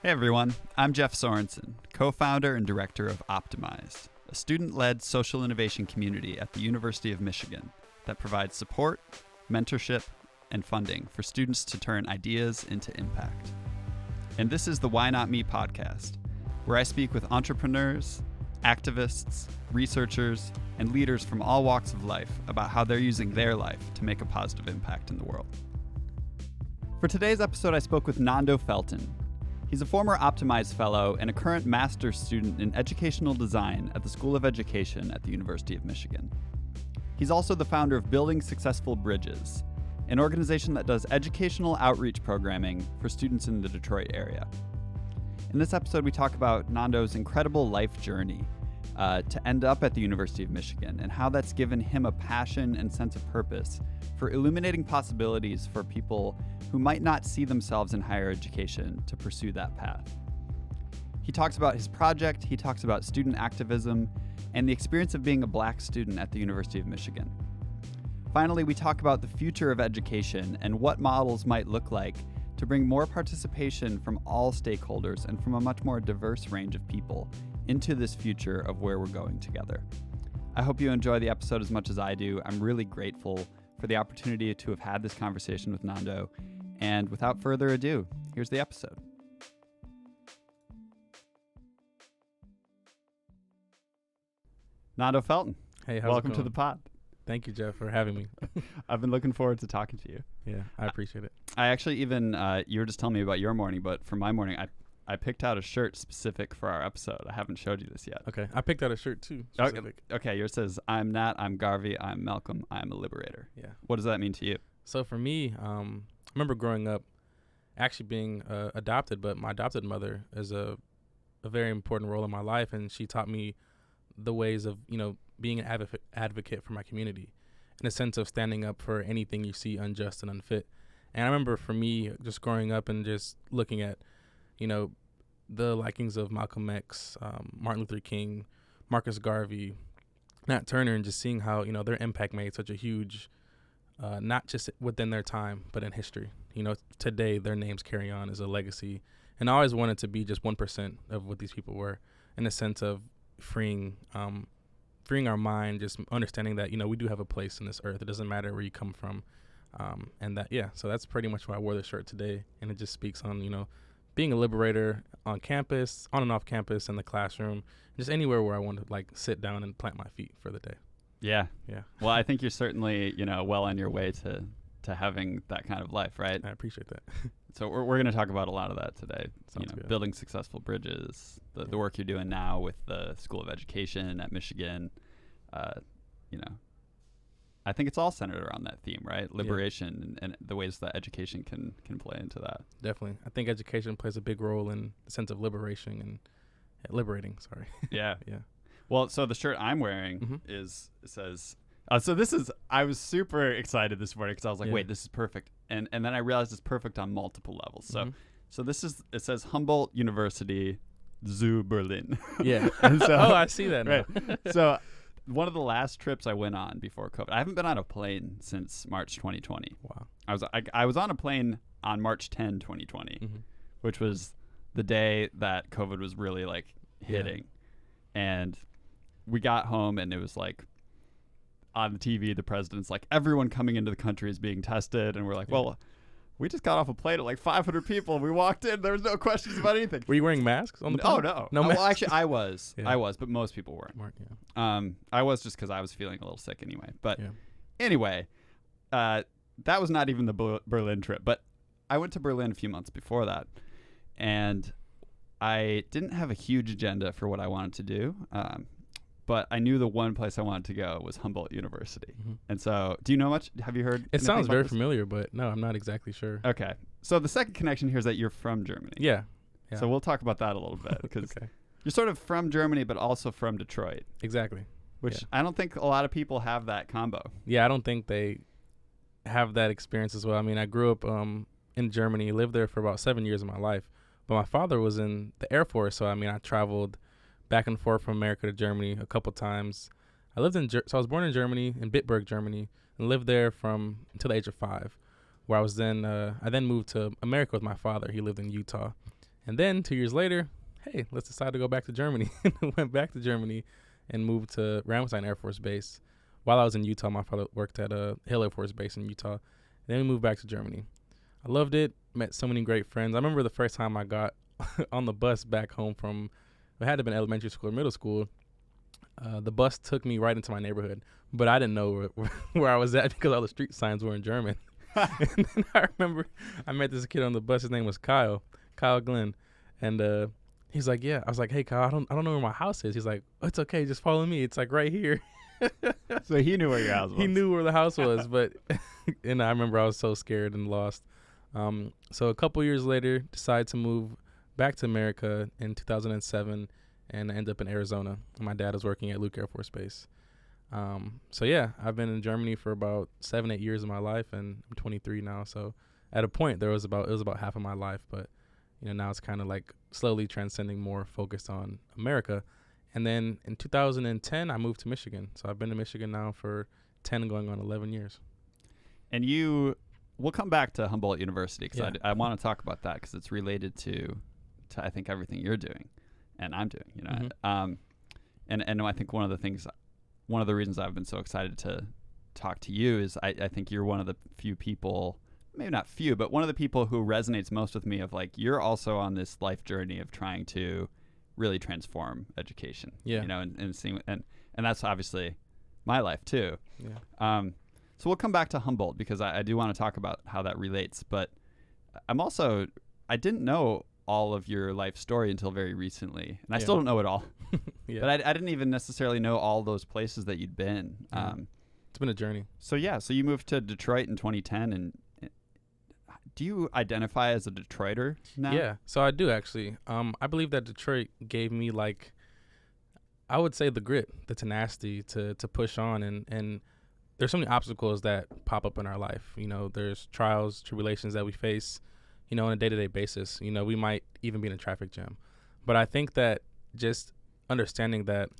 Hey everyone, I'm Jeff Sorensen, co-founder and director of Optimize, a student-led social innovation community at the University of Michigan that provides support, mentorship, and funding for students to turn ideas into impact. And this is the Why Not Me podcast, where I speak with entrepreneurs, activists, researchers, and leaders from all walks of life about how they're using their life to make a positive impact in the world. For today's episode, I spoke with Nando Felten. He's a former Optimize Fellow and a current master's student in educational design at the School of Education at the University of Michigan. He's also the founder of Building Successful Bridges, an organization that does educational outreach programming for students in the Detroit area. In this episode, we talk about Nando's incredible life journey to end up at the University of Michigan and how that's given him a passion and sense of purpose for illuminating possibilities for people who might not see themselves in higher education to pursue that path. He talks about his project, he talks about student activism, and the experience of being a Black student at the University of Michigan. Finally, we talk about the future of education and what models might look like to bring more participation from all stakeholders and from a much more diverse range of people into this future of where we're going together. I hope you enjoy the episode as much as I do. I'm really grateful for the opportunity to have had this conversation with Nando. And without further ado, here's the episode. Nando Felten. Hey, how's welcome it to going? the pod. Thank you, Jeff, for having me. I've been looking forward to talking to you. Yeah, I appreciate it. I actually even, you were just telling me about your morning, but for my morning, I picked out a shirt specific for our episode. I haven't showed you this yet. Okay, I picked out a shirt too. Specific. Okay, yours says, I'm Nat, I'm Garvey, I'm Malcolm, I'm a liberator. Yeah. What does that mean to you? So for me, I remember growing up actually being adopted, but my adopted mother is a very important role in my life, and she taught me the ways of, being an advocate for my community in a sense of standing up for anything you see unjust and unfit. And I remember for me just growing up and just looking at, the likings of Malcolm X, Martin Luther King, Marcus Garvey, Nat Turner, and just seeing how, their impact made such a huge, not just within their time, but in history. Today their names carry on as a legacy. And I always wanted to be just 1% of what these people were, in the sense of freeing our mind, just understanding that, we do have a place in this earth. It doesn't matter where you come from. And that, so that's pretty much why I wore this shirt today. And it just speaks on, being a liberator on campus, on and off campus, in the classroom, just anywhere where I want to sit down and plant my feet for the day. Yeah. Yeah. Well, I think you're certainly, well on your way to having that kind of life, right? I appreciate that. So we're going to talk about a lot of that today. Sounds good. Building successful bridges, the work you're doing now with the School of Education at Michigan. I think it's all centered around that theme, right? Liberation and the ways that education can play into that. Definitely. I think education plays a big role in the sense of liberation and liberating. Sorry. Yeah. Yeah. Well, so the shirt I'm wearing says, I was super excited this morning because I was like, wait, this is perfect. And then I realized it's perfect on multiple levels. So it says Humboldt University Zoo Berlin. Yeah. So, I see that now. Right. So one of the last trips I went on before COVID, I haven't been on a plane since March 2020. Wow. I was on a plane on March 10, 2020, which was the day that COVID was really hitting. And we got home and it was on the TV, the president's everyone coming into the country is being tested. And we're well, we just got off a plane at 500 people. We walked in. There was no questions about anything. Were you wearing masks on the plane? Oh, no. No masks? Well, actually, I was. I was, but most people weren't. Yeah. I was just because I was feeling a little sick anyway. But anyway, that was not even the Berlin trip. But I went to Berlin a few months before that. And I didn't have a huge agenda for what I wanted to do. But I knew the one place I wanted to go was Humboldt University. And so, do you know much? Have you heard? It sounds very familiar, but no, I'm not exactly sure. Okay. So the second connection here is that you're from Germany. Yeah. So we'll talk about that a little bit because you're sort of from Germany, but also from Detroit. Exactly. Which I don't think a lot of people have that combo. Yeah, I don't think they have that experience as well. I mean, I grew up in Germany, lived there for about 7 years of my life, but my father was in the Air Force, so I traveled back and forth from America to Germany a couple times. I lived so I was born in Germany, in Bitburg, Germany, and lived there until the age of 5, where I then moved to America with my father. He lived in Utah, And then 2 years later, hey, let's decide to go back to Germany. Went back to Germany and moved to Ramstein Air Force Base. While I was in Utah, my father worked at a Hill Air Force Base in Utah. Then we moved back to Germany. I loved it, met so many great friends. I remember the first time I got on the bus back home from, it had to have been elementary school or middle school. The bus took me right into my neighborhood, but I didn't know where I was at because all the street signs were in German. And then I remember I met this kid on the bus. His name was Kyle Glenn. And he's like, yeah. I was like, hey, Kyle, I don't know where my house is. He's like, oh, it's okay. Just follow me. It's like right here. So he knew where your house was. He knew where the house was, but and I remember I was so scared and lost. So a couple years later, decided to move back to America in 2007 and I ended up in Arizona. My dad was working at Luke Air Force Base. So yeah, I've been in Germany for about 7-8 years of my life, and I'm 23 now. So at a point, it was about half of my life, but now it's kind of like slowly transcending, more focused on America. And then in 2010, I moved to Michigan. So I've been to Michigan now for 10 going on 11 years. And we'll come back to Humboldt University because I want to talk about that because it's related to I think everything you're doing and I'm doing, Mm-hmm. And I think one of the reasons I've been so excited to talk to you is I think you're one of the few people, maybe not few, but one of the people who resonates most with me of like, you're also on this life journey of trying to really transform education, and seeing, and that's obviously my life too. Yeah. So we'll come back to Humboldt because I do want to talk about how that relates, but I didn't know all of your life story until very recently, and I still don't know it all. But I didn't even necessarily know all those places that you'd been. It's been a journey. So you moved to Detroit in 2010, and do you identify as a Detroiter now? Yeah, so I do actually. I believe that Detroit gave me, like, I would say, the grit, the tenacity to push on, and there's so many obstacles that pop up in our life. There's trials, tribulations that we face, on a day-to-day basis. We might even be in a traffic jam. But I think that just understanding that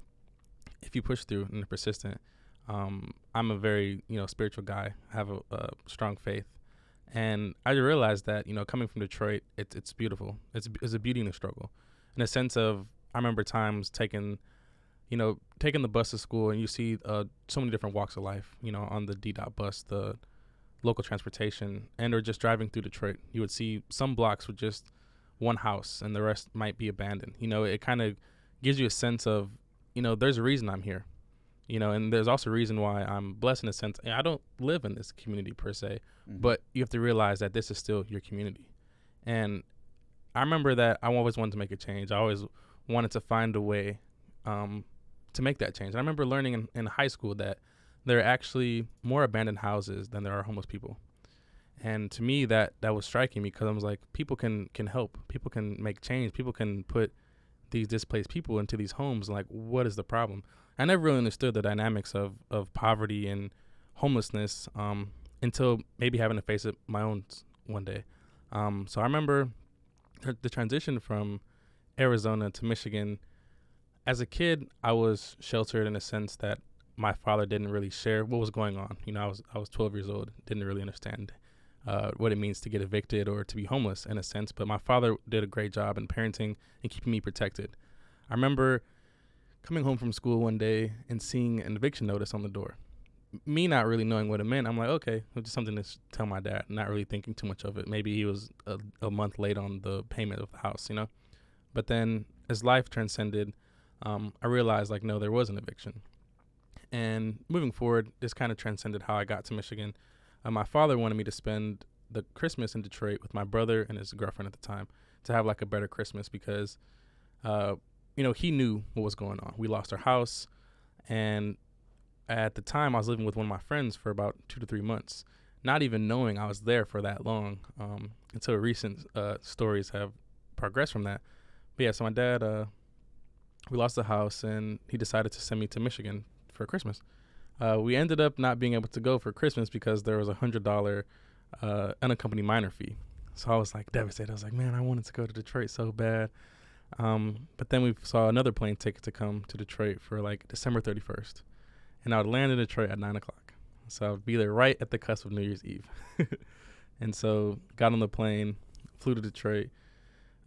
if you push through and are persistent, I'm a very, spiritual guy. I have a strong faith. And I realized that, coming from Detroit, it's beautiful. It's a beauty in the struggle. In a sense of, I remember times taking the bus to school and you see so many different walks of life, on the D-Dot bus, the local transportation, or just driving through Detroit. You would see some blocks with just one house and the rest might be abandoned. It kind of gives you a sense of, there's a reason I'm here, and there's also a reason why I'm blessed in a sense. I don't live in this community per se, but you have to realize that this is still your community. And I remember that I always wanted to make a change. I always wanted to find a way to make that change. And I remember learning in high school that there are actually more abandoned houses than there are homeless people. And to me, that was striking me because I was like, people can help. People can make change. People can put these displaced people into these homes. Like, what is the problem? I never really understood the dynamics of poverty and homelessness until maybe having to face it my own one day. So I remember the transition from Arizona to Michigan. As a kid, I was sheltered in a sense that my father didn't really share what was going on. I was 12 years old, didn't really understand what it means to get evicted or to be homeless in a sense. But my father did a great job in parenting and keeping me protected. I remember coming home from school one day and seeing an eviction notice on the door. Me not really knowing what it meant, I'm like, okay, it was just something to tell my dad, not really thinking too much of it. Maybe he was a month late on the payment of the house, But then as life transcended, I realized, like, no, there was an eviction. And moving forward, this kind of transcended how I got to Michigan. My father wanted me to spend the Christmas in Detroit with my brother and his girlfriend at the time to have, like, a better Christmas because, he knew what was going on. We lost our house, and at the time, I was living with one of my friends for about 2 to 3 months, not even knowing I was there for that long until recent stories have progressed from that. But yeah, so my dad, we lost the house, and he decided to send me to Michigan for Christmas. We ended up not being able to go for Christmas because there was a $100 unaccompanied minor fee. So I was like devastated. I was like, man, I wanted to go to Detroit so bad. But then we saw another plane ticket to come to Detroit for like December 31st. And I would land in Detroit at 9 o'clock. So I would be there right at the cusp of New Year's Eve. And so got on the plane, flew to Detroit,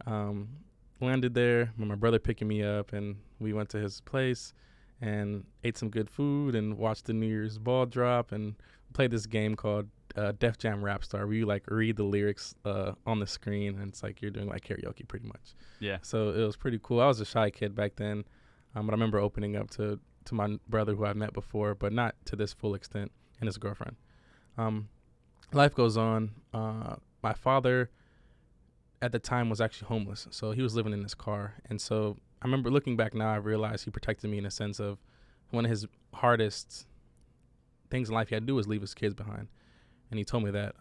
Landed there with my brother picking me up, and we went to his place and ate some good food and watched the New Year's ball drop and played this game called Def Jam Rap Star, where you like read the lyrics on the screen, and it's like you're doing like karaoke pretty much. Yeah. So it was pretty cool. I was a shy kid back then, but I remember opening up to my brother who I've met before, but not to this full extent, and his girlfriend. Life goes on. My father at the time was actually homeless, so he was living in his car. And so I remember looking back now, I realized he protected me in a sense of one of his hardest things in life he had to do was leave his kids behind. And he told me that.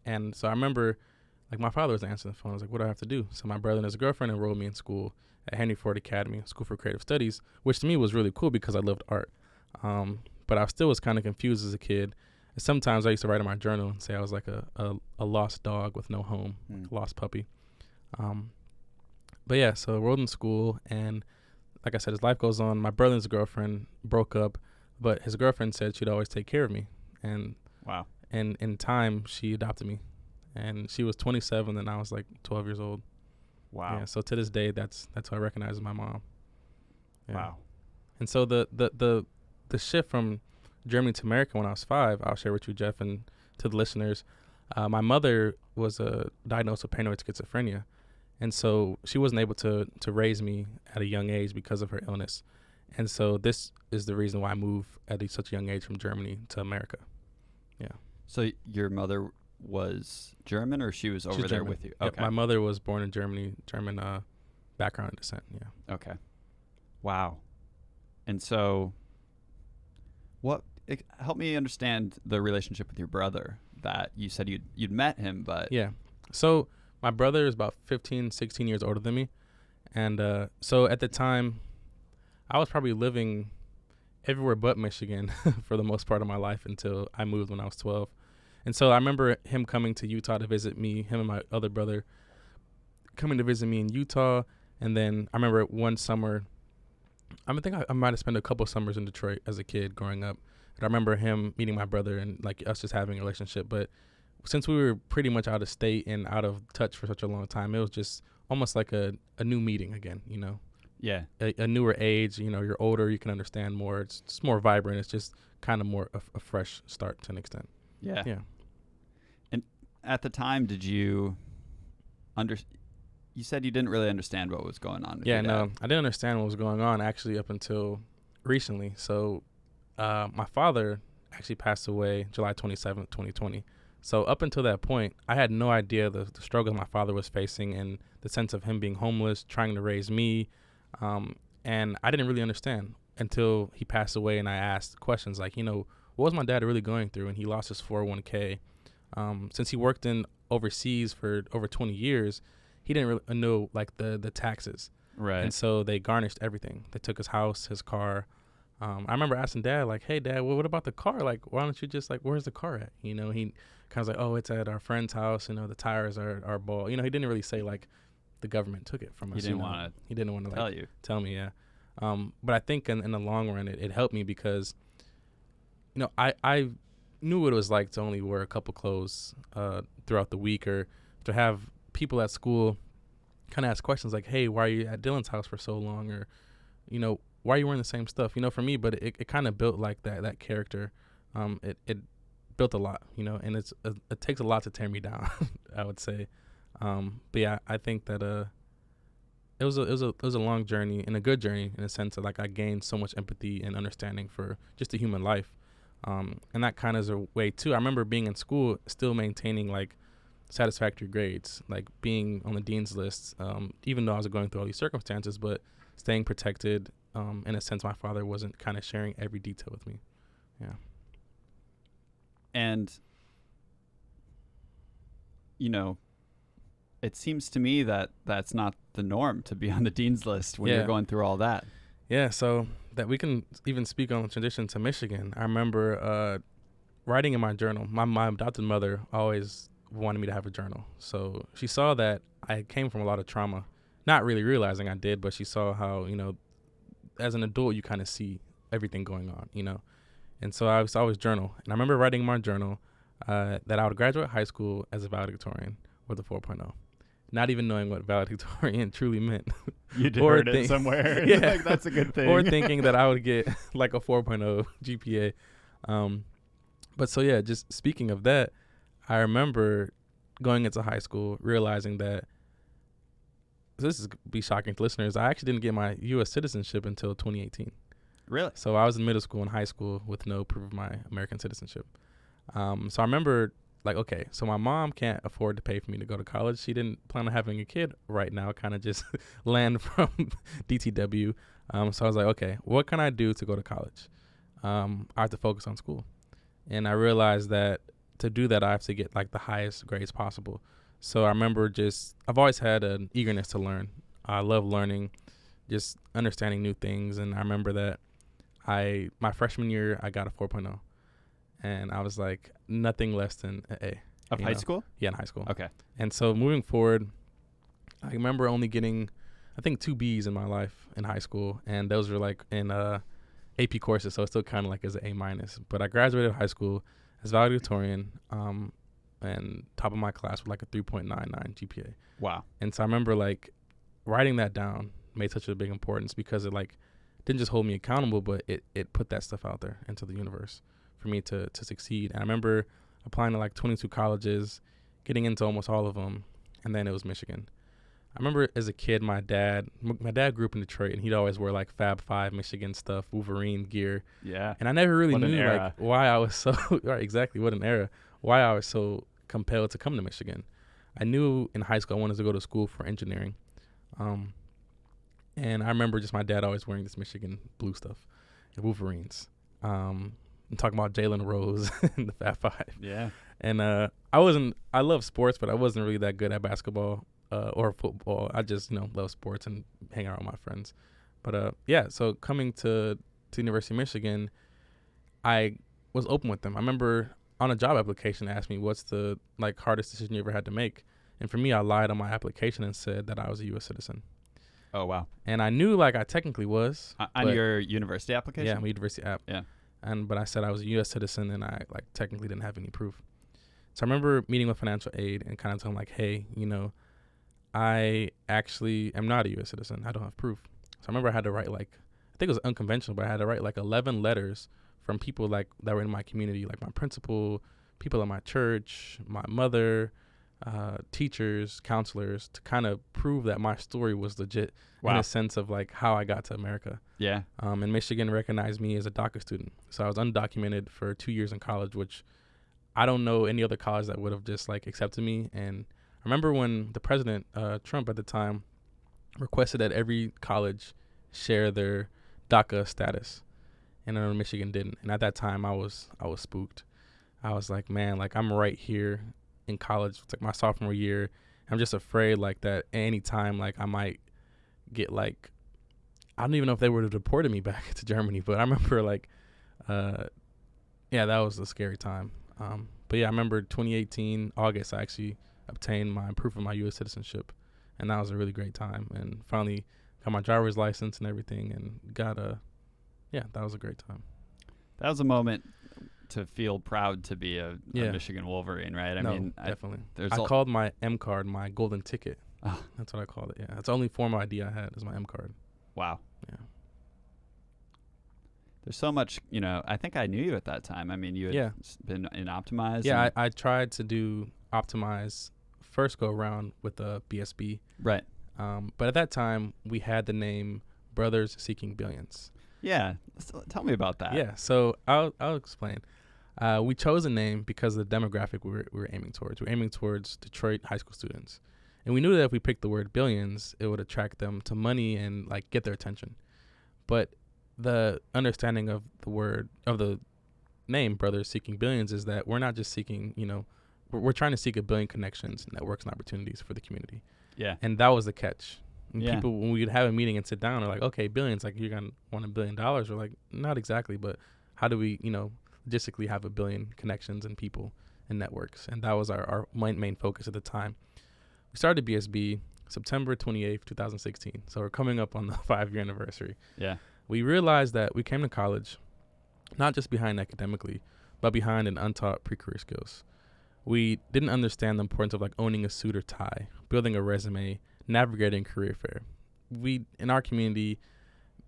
And so I remember, like, my father was answering the phone. I was like, what do I have to do? So my brother and his girlfriend enrolled me in school at Henry Ford Academy, School for Creative Studies, which to me was really cool because I loved art. But I still was kind of confused as a kid. And sometimes I used to write in my journal and say I was like a lost dog with no home, a lost puppy. But yeah, so I enrolled in school, and like I said, as life goes on, my brother and his girlfriend broke up, but his girlfriend said she'd always take care of me. And wow. And in time, she adopted me. And she was 27, and I was like 12 years old. Wow. Yeah, so to this day, that's who I recognize as my mom. Yeah. Wow. And so the shift from Germany to America when I was 5, I'll share with you, Jeff, and to the listeners. My mother was diagnosed with paranoid schizophrenia, and so she wasn't able to raise me at a young age because of her illness. And so this is the reason why I moved at such a young age from Germany to America. Yeah. So your mother was German, or she was over there German. with you? Yep, Okay. my mother was born in Germany, German background and descent. Yeah. Okay. Wow. And so help me understand the relationship with your brother that you said you'd met him, but Yeah. So my brother is about 15, 16 years older than me. And so at the time, I was probably living everywhere but Michigan for the most part of my life until I moved when I was 12. And so I remember him coming to Utah to visit me, him and my other brother coming to visit me in Utah. And then I remember one summer, I think I might have spent a couple summers in Detroit as a kid growing up. And I remember him meeting my brother and like us just having a relationship. But since we were pretty much out of state and out of touch for such a long time, it was just almost like a new meeting again, you know? yeah. A newer age, you know, you're older, you can understand more. It's more vibrant. It's just kind of more a fresh start to an extent. Yeah. Yeah. And at the time, did you you said you didn't really understand what was going on with Yeah, your dad. no, I didn't understand what was going on actually up until recently. So my father actually passed away July 27th, 2020. So up until that point, I had no idea the struggle my father was facing and the sense of him being homeless, trying to raise me. And I didn't really understand until he passed away, and I asked questions like, you know, what was my dad really going through? And he lost his 401k. Since he worked in overseas for over 20 years, he didn't really know like the taxes. Right. And so they garnished everything. They took his house, his car. I remember asking Dad, like, hey, Dad, what about the car? Like, why don't you just, like, where's the car at? You know, he kind of like, oh, it's at our friend's house. You know, the tires are bald. You know, he didn't really say, like, the government took it from us. He didn't want to tell me, yeah. But I think in the long run, it helped me because, you know, I knew what it was like to only wear a couple clothes throughout the week, or to have people at school kind of ask questions like, hey, why are you at Dylan's house for so long? Or, you know, why are you wearing the same stuff? You know, for me, but it kind of built like that character. It built a lot, you know, and it takes a lot to tear me down, I would say. But yeah, I think that it was a long journey and a good journey in a sense that like I gained so much empathy and understanding for just a human life. And that kind of is a way too. I remember being in school, still maintaining like satisfactory grades, like being on the dean's list, even though I was going through all these circumstances, but staying protected. In a sense, my father wasn't kind of sharing every detail with me. Yeah. And, you know, it seems to me that that's not the norm to be on the dean's list when you're going through all that. Yeah, so that we can even speak on the transition to Michigan. I remember writing in my journal. My adopted mother always wanted me to have a journal. So she saw that I came from a lot of trauma, not really realizing I did, but she saw how, you know, as an adult, you kind of see everything going on, you know. And so I was always journal. And I remember writing in my journal that I would graduate high school as a valedictorian with a 4.0. not even knowing what valedictorian truly meant. You'd Or heard it think- somewhere. Yeah. Like, that's a good thing. Or thinking that I would get like a 4.0 GPA. But so yeah, just speaking of that, I remember going into high school realizing that, this is be shocking to listeners, I actually didn't get my U.S. citizenship until 2018. Really? So I was in middle school and high school with no proof of my American citizenship. So I remember, like, okay, so my mom can't afford to pay for me to go to college. She didn't plan on having a kid right now, kind of just land from DTW. So I was like, okay, what can I do to go to college? I have to focus on school. And I realized that to do that, I have to get like the highest grades possible. So I remember I've always had an eagerness to learn. I love learning, just understanding new things. And I remember that my freshman year, I got a 4.0. And I was like, nothing less than an A. Of high school? Yeah, in high school. Okay. And so moving forward, I remember only getting, I think, 2 B's in my life in high school. And those were like in AP courses. So it's still kind of like as an A-. But I graduated high school as valedictorian and top of my class with like a 3.99 GPA. Wow. And so I remember like writing that down made such a big importance because it like didn't just hold me accountable, but it put that stuff out there into the universe for me to succeed. And I remember applying to like 22 colleges, getting into almost all of them, and then it was Michigan. I remember as a kid, my dad grew up in Detroit, and he'd always wear like Fab Five Michigan stuff, Wolverine gear. Yeah. And I never really What an knew era. like why I was so right, exactly, what an era. Why I was so compelled to come to Michigan. I knew in high school I wanted to go to school for engineering. And I remember just my dad always wearing this Michigan blue stuff and Wolverines. And talking about Jalen Rose and the Fab Five. Yeah. And I love sports, but I wasn't really that good at basketball or football. I just, love sports and hang out with my friends. But yeah, so coming to University of Michigan, I was open with them. I remember on a job application, they asked me, what's the like hardest decision you ever had to make? And for me, I lied on my application and said that I was a U.S. citizen. Oh, wow. And I knew like I technically was. On your university application? Yeah, my university app. Yeah. But I said I was a U.S. citizen and I like technically didn't have any proof. So I remember meeting with financial aid and kind of telling them like, hey, I actually am not a U.S. citizen. I don't have proof. So I remember I had to write I think it was unconventional, but I had to write like 11 letters from people like that were in my community, like my principal, people at my church, my mother, teachers, counselors, to kind of prove that my story was legit. Wow. In a sense of like how I got to America. Yeah. And Michigan recognized me as a DACA student. So I was undocumented for 2 years in college, which I don't know any other college that would have just like accepted me. And I remember when the president, Trump at the time, requested that every college share their DACA status. And I know Michigan didn't. And at that time I was spooked. I was like, man, like I'm right here in college. It's like my sophomore year. I'm just afraid like that any time like I might get like, I don't even know if they would have deported me back to Germany, but I remember like, yeah, that was a scary time. But yeah, I remember 2018 August, I actually obtained my proof of my U.S. citizenship, and that was a really great time. And finally got my driver's license and everything, and yeah, that was a great time. That was a moment to feel proud to be a Michigan Wolverine, right? I mean, definitely. I called my M card my golden ticket. Oh. That's what I called it. Yeah, that's the only form of ID I had is my M card. Wow. Yeah. There's so much, I think I knew you at that time. I mean, you had been in Optimize. Yeah, I tried to do Optimize first go around with the BSB. Right. But at that time, we had the name Brothers Seeking Billions. Yeah. Tell me about that. Yeah, so I'll explain. We chose a name because of the demographic we were aiming towards. We were aiming towards Detroit high school students. And we knew that if we picked the word billions, it would attract them to money and like get their attention. But the understanding of the name Brothers Seeking Billions is that we're not just seeking, we're trying to seek 1 billion connections, networks, and opportunities for the community. Yeah. And that was the catch. And Yeah. people, when we'd have a meeting and sit down, are like, okay, billions, like you're going to want $1 billion. We're like, not exactly, but how do we, logistically have 1 billion connections and people and networks? And that was our main focus at the time. We started BSB September 28th, 2016. So we're coming up on the 5-year anniversary. Yeah. We realized that we came to college not just behind academically, but behind an untaught pre-career skills. We didn't understand the importance of like owning a suit or tie, building a resume, navigating career fair. We, in our community,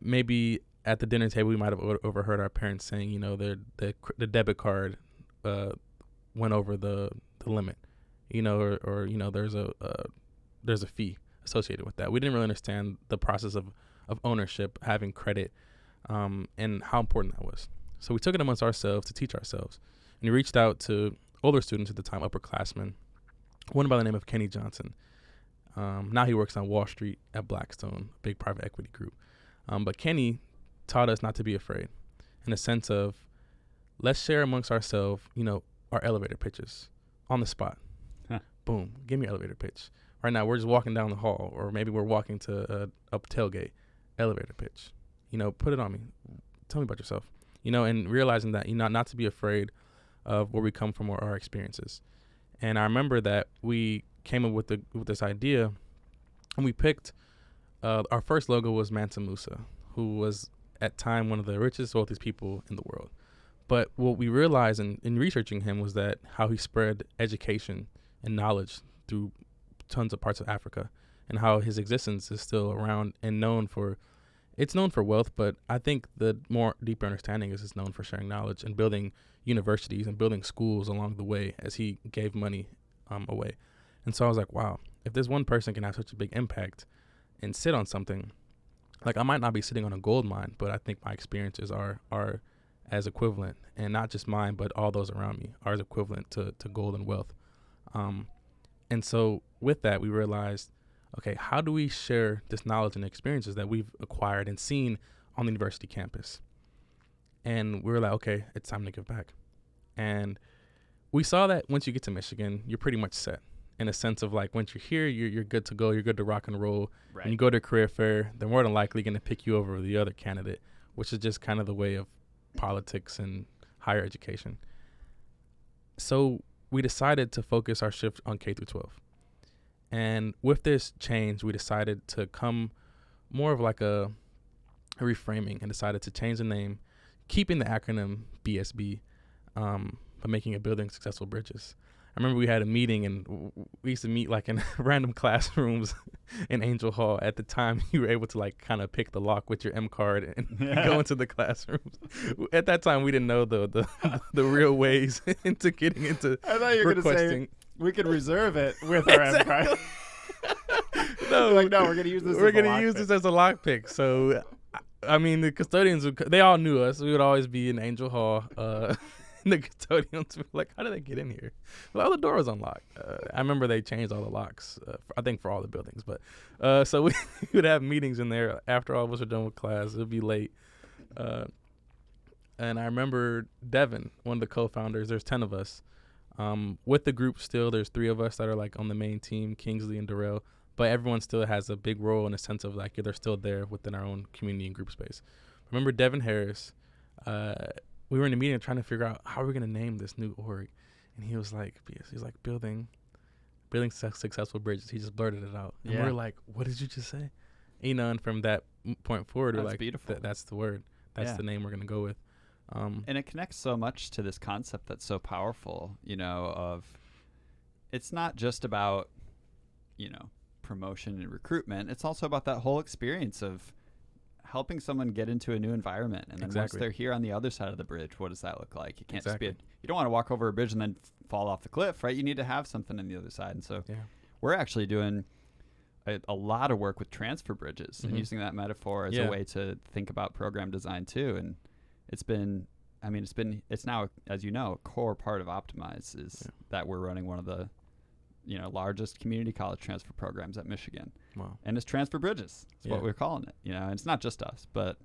maybe at the dinner table, we might have overheard our parents saying, you know, the debit card went over the limit, you know, or you know, there's a fee associated with that. We didn't really understand the process of ownership, having credit, and how important that was. So we took it amongst ourselves to teach ourselves. And we reached out to older students at the time, upperclassmen, one by the name of Kenny Johnson. Now he works on Wall Street at Blackstone, a big private equity group. But Kenny taught us not to be afraid, in a sense of, let's share amongst ourselves, you know, our elevator pitches on the spot. Huh. Boom, give me your elevator pitch. Right now, we're just walking down the hall, or maybe we're walking to a tailgate. Elevator pitch. You know, put it on me. Tell me about yourself. You know, and realizing that, you know, not to be afraid of where we come from or our experiences. And I remember that we came up with this idea, and we picked our first logo was Mansa Musa, who was at time one of the richest, wealthiest people in the world. But what we realized in researching him was that how he spread education and knowledge through tons of parts of Africa, and how his existence is still around and known for wealth, but I think the more deeper understanding is it's known for sharing knowledge and building universities and building schools along the way as he gave money away. And so I was like, wow, if this one person can have such a big impact and sit on something, like I might not be sitting on a gold mine, but I think my experiences are as equivalent, and not just mine, but all those around me are as equivalent to gold and wealth. And so with that, we realized, okay, how do we share this knowledge and experiences that we've acquired and seen on the university campus? And we were like, okay, it's time to give back. And we saw that once you get to Michigan, you're pretty much set, in a sense of like, once you're here, you're good to go. You're good to rock and roll. Right. And you go to a career fair, they're more than likely going to pick you over the other candidate, which is just kind of the way of politics and higher education. So we decided to focus our shift on K through 12. And with this change, we decided to come more of like a reframing, and decided to change the name, keeping the acronym BSB, but making it Building Successful Bridges. I remember we had a meeting, and we used to meet like in random classrooms in Angel Hall. At the time, you were able to like kind of pick the lock with your M card and go into the classrooms. At that time, we didn't know the real ways into getting into I thought you were going to say we could reserve it with our M card. No, we're going to use this. We're going to use this as a lockpick. So, I mean, the custodians, they all knew us. We would always be in Angel Hall. The custodians were like, how did they get in here? Well, the door was unlocked. I remember they changed all the locks, I think for all the buildings. But so we would have meetings in there after all of us were done with class. It would be late. And I remember Devin, one of the co-founders, there's 10 of us. With the group still, there's 3 of us that are like on the main team, Kingsley and Darrell. But everyone still has a big role in a sense of like they're still there within our own community and group space. Remember Devin Harris, we were in a meeting trying to figure out how we're going to name this new org. And he was like, building successful bridges. He just blurted it out. And we're like, what did you just say? You know, and from that point forward, we're like, beautiful. That's the word. That's the name we're going to go with. And it connects so much to this concept that's so powerful, you know, of it's not just about, you know, promotion and recruitment. It's also about that whole experience of helping someone get into a new environment. And then once they're here on the other side of the bridge, what does that look like? You can't just be you don't want to walk over a bridge and then fall off the cliff, right? You need to have something on the other side. And so we're actually doing a lot of work with transfer bridges and using that metaphor as a way to think about program design too. And it's now, as you know, a core part of Optimize is that we're running one of the, you know, largest community college transfer programs at Michigan. Wow. And it's transfer bridges. That's what we're calling it, you know, and it's not just us, but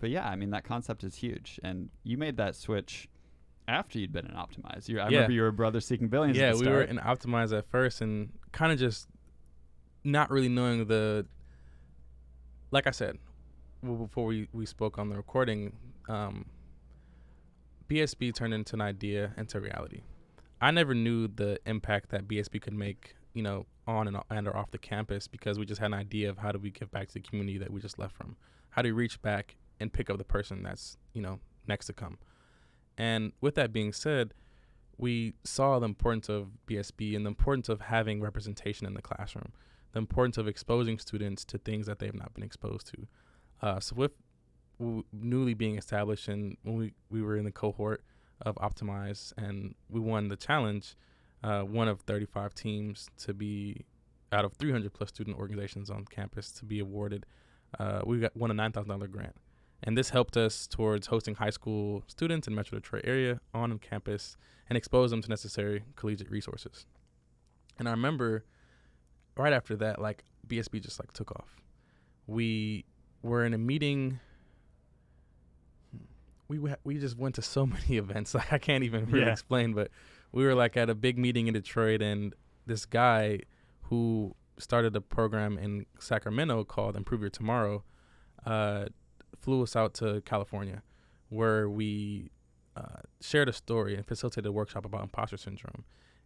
yeah, I mean, that concept is huge. And you made that switch after you'd been in Optimize. I remember you were Brothers Seeking Billions. Yeah, we were in Optimize at first and kind of just not really knowing like I said, before we spoke on the recording, BSB turned into an idea, into reality. I never knew the impact that BSB could make, you know, on and or off the campus, because we just had an idea of how do we give back to the community that we just left from. How do we reach back and pick up the person that's, you know, next to come? And with that being said, we saw the importance of BSB and the importance of having representation in the classroom, the importance of exposing students to things that they have not been exposed to. So with newly being established, and when we were in the cohort of Optimize, and we won the challenge, one of 35 teams to be out of 300 plus student organizations on campus to be awarded. We won a $9,000 grant. And this helped us towards hosting high school students in Metro Detroit area on campus and expose them to necessary collegiate resources. And I remember right after that, like, BSB just like took off. We were in a meeting. We just went to so many events. Like, I can't even really explain, but we were like at a big meeting in Detroit, and this guy who started a program in Sacramento called Improve Your Tomorrow flew us out to California, where we shared a story and facilitated a workshop about imposter syndrome.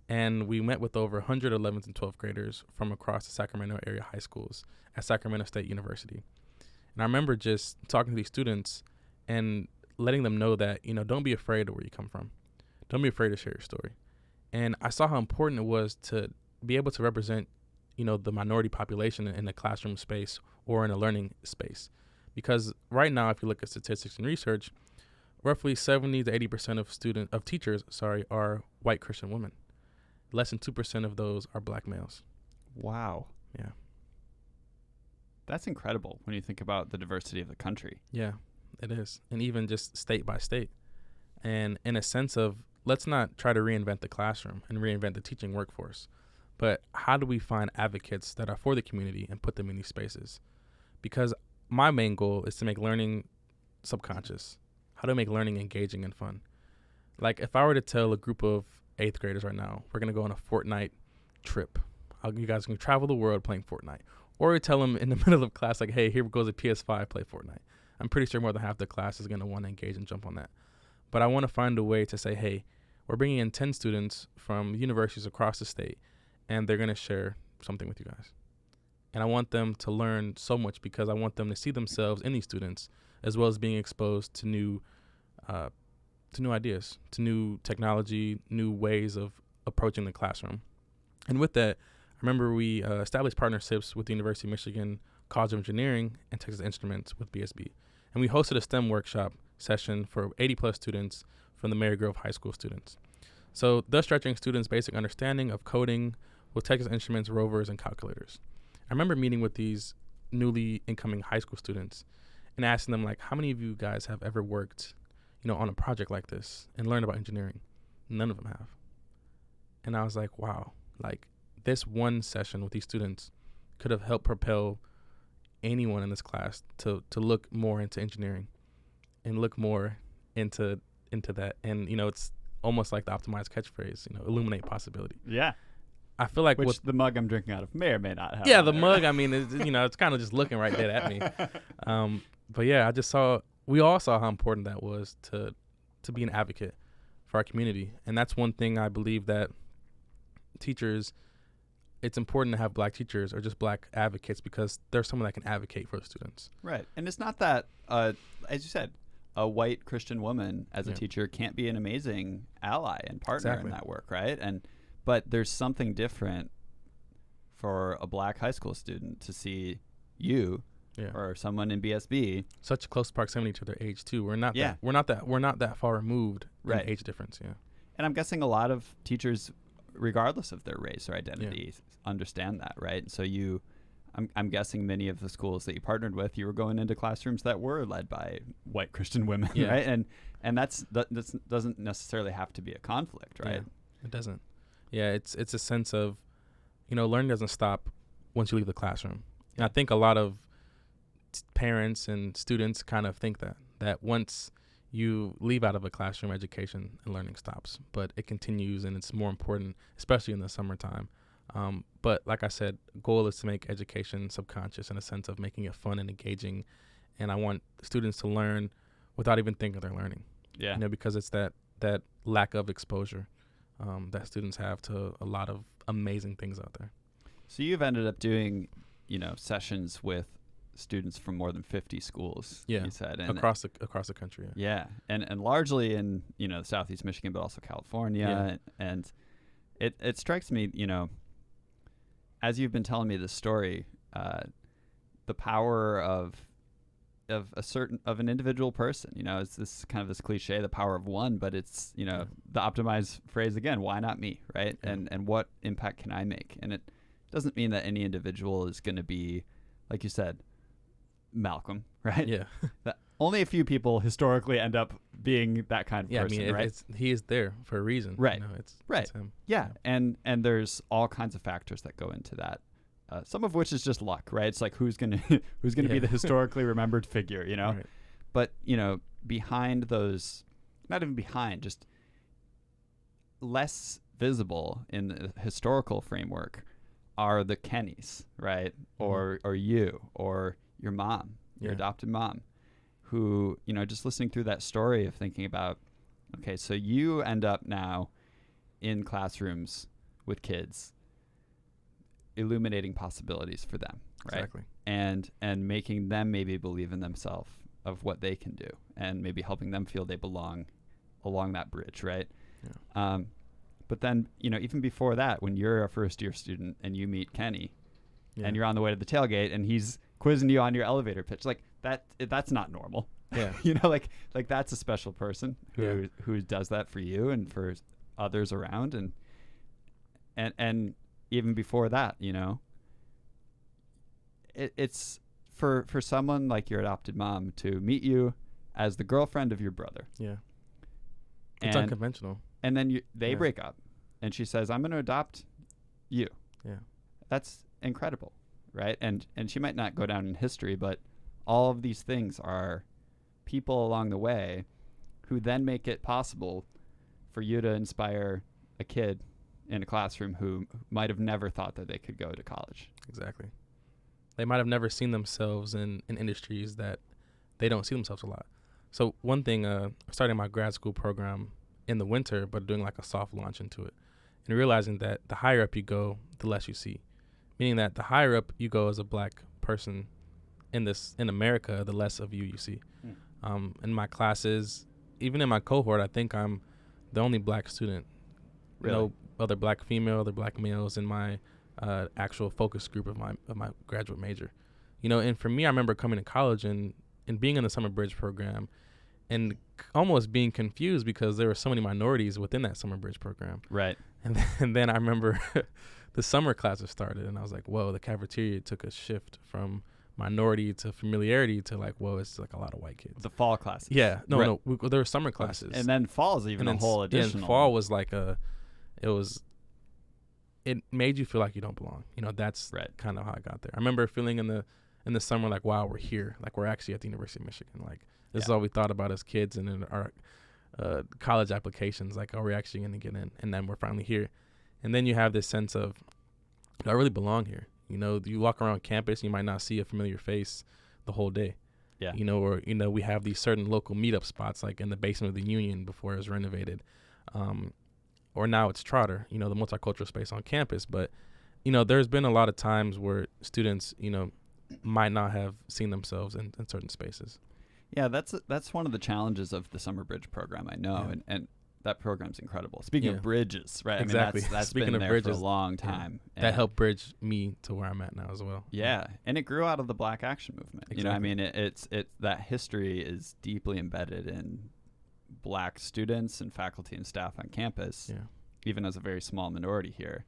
And we met with over 100 11th and 12th graders from across the Sacramento area high schools at Sacramento State University. And I remember just talking to these students and letting them know that, don't be afraid of where you come from. Don't be afraid to share your story. And I saw how important it was to be able to represent, the minority population in a classroom space or in a learning space. Because right now, if you look at statistics and research, roughly 70 to 80% of teachers are white Christian women. Less than 2% of those are black males. Wow. Yeah. That's incredible when you think about the diversity of the country. Yeah, it is. And even just state by state. And in a sense of, let's not try to reinvent the classroom and reinvent the teaching workforce, but how do we find advocates that are for the community and put them in these spaces? Because my main goal is to make learning subconscious. How to make learning engaging and fun. Like, if I were to tell a group of 8th graders right now, we're going to go on a Fortnite trip. You guys can travel the world playing Fortnite. Or we tell them in the middle of class, like, hey, here goes a PS5, play Fortnite. I'm pretty sure more than half the class is going to want to engage and jump on that. But I want to find a way to say, hey, we're bringing in 10 students from universities across the state, and they're going to share something with you guys. And I want them to learn so much because I want them to see themselves in these students, as well as being exposed to new ideas, to new technology, new ways of approaching the classroom. And with that, I remember we established partnerships with the University of Michigan College of Engineering and Texas Instruments with BSB. And we hosted a STEM workshop session for 80 plus students from the Mary Grove High School students. So thus stretching students' basic understanding of coding with Texas Instruments, rovers, and calculators. I remember meeting with these newly incoming high school students and asking them, like, how many of you guys have ever worked, on a project like this and learned about engineering? None of them have. And I was like, wow, like, this one session with these students could have helped propel anyone in this class to look more into engineering and look more into that. And, it's almost like the Optimized catchphrase, illuminate possibility. Yeah. I feel like which the mug I'm drinking out of may or may not have. Yeah, the mug, I mean, it's kind of just looking right there at me. But yeah, we all saw how important that was to be an advocate for our community. And that's one thing I believe that teachers, it's important to have black teachers or just black advocates because there's someone that can advocate for the students. Right. And it's not that, as you said, a white Christian woman as a teacher can't be an amazing ally and partner in that work, right? But there's something different for a black high school student to see you or someone in BSB. Such close proximity to their age too. We're not that far removed in age difference. Yeah. And I'm guessing a lot of teachers, regardless of their race or identity, understand that, right? So I'm guessing many of the schools that you partnered with, you were going into classrooms that were led by white Christian women, right? And that doesn't necessarily have to be a conflict, right? Yeah, it doesn't. Yeah, it's a sense of, learning doesn't stop once you leave the classroom. And I think a lot of parents and students kind of think that once you leave out of a classroom, education and learning stops, but it continues and it's more important, especially in the summertime. But like I said, goal is to make education subconscious in a sense of making it fun and engaging. And I want students to learn without even thinking they're learning. Yeah. Because it's that lack of exposure that students have to a lot of amazing things out there. So you've ended up doing, sessions with students from more than 50 schools. Yeah, you said, and across the country. Yeah, and largely in Southeast Michigan, but also California, and it strikes me, as you've been telling me this story, the power of an individual person. It's this kind of this cliche, the power of one, but it's the optimized phrase again. Why not me, right? Yeah. And what impact can I make? And it doesn't mean that any individual is going to be, like you said, Malcolm, right? Yeah. That only a few people historically end up being that kind of person, right? He is there for a reason, right? It's him. Yeah. And there's all kinds of factors that go into that. Some of which is just luck, right? It's like who's gonna be the historically remembered figure, Right. But behind those, not even behind, just less visible in the historical framework are the Kennys, right? Mm-hmm. Or you, or your mom, your adopted mom, who just listening through that story of thinking about, okay, so you end up now in classrooms with kids, illuminating possibilities for them, right? Exactly. And making them maybe believe in themselves of what they can do, and maybe helping them feel they belong along that bridge, right? Yeah. But then, even before that, when you're a first year student and you meet Kenny and you're on the way to the tailgate and he's quizzing you on your elevator pitch, like that's not normal. Yeah. like that's a special person who does that for you and for others around, and even before that, it's for someone like your adopted mom to meet you as the girlfriend of your brother. Yeah. It's unconventional. And then they break up, and she says, "I'm going to adopt you." Yeah. That's incredible, right? And she might not go down in history, but all of these things are people along the way who then make it possible for you to inspire a kid in a classroom who might have never thought that they could go to college. Exactly. They might have never seen themselves in industries that they don't see themselves a lot. So one thing, starting my grad school program in the winter, but doing like a soft launch into it, and realizing that the higher up you go, the less you see. Meaning that the higher up you go as a black person in America, the less of you see. In my classes, even in my cohort, I think I'm the only black student. Really? No other black female, other black males in my actual focus group of my graduate major. And for me, I remember coming to college and being in the summer bridge program and almost being confused because there were so many minorities within that summer bridge program. Right. And then I remember the summer classes started, and I was like, whoa, the cafeteria took a shift from minority to familiarity to like, whoa, it's like a lot of white kids. The fall classes. Yeah. No, there were summer classes. And then fall's even a whole additional. And fall was like it made you feel like you don't belong. That's kind of how I got there. I remember feeling in the summer like, wow, we're here. Like, we're actually at the University of Michigan. Like, this is all we thought about as kids and in our college applications. Like, are we actually going to get in? And then we're finally here. And then you have this sense of, do I really belong here? You walk around campus, you might not see a familiar face the whole day. Yeah. Or we have these certain local meetup spots, like in the basement of the Union before it was renovated. Or now it's Trotter, the multicultural space on campus. But, there's been a lot of times where students, might not have seen themselves in certain spaces. Yeah, that's one of the challenges of the Summer Bridge program, I know, and that program's incredible. Speaking of bridges, right? Exactly. I mean, that's Speaking been of there bridges, for a long time. That helped bridge me to where I'm at now as well. Yeah, and it grew out of the Black Action Movement. Exactly. I mean, it's that history is deeply embedded in Black students and faculty and staff on campus, even as a very small minority here,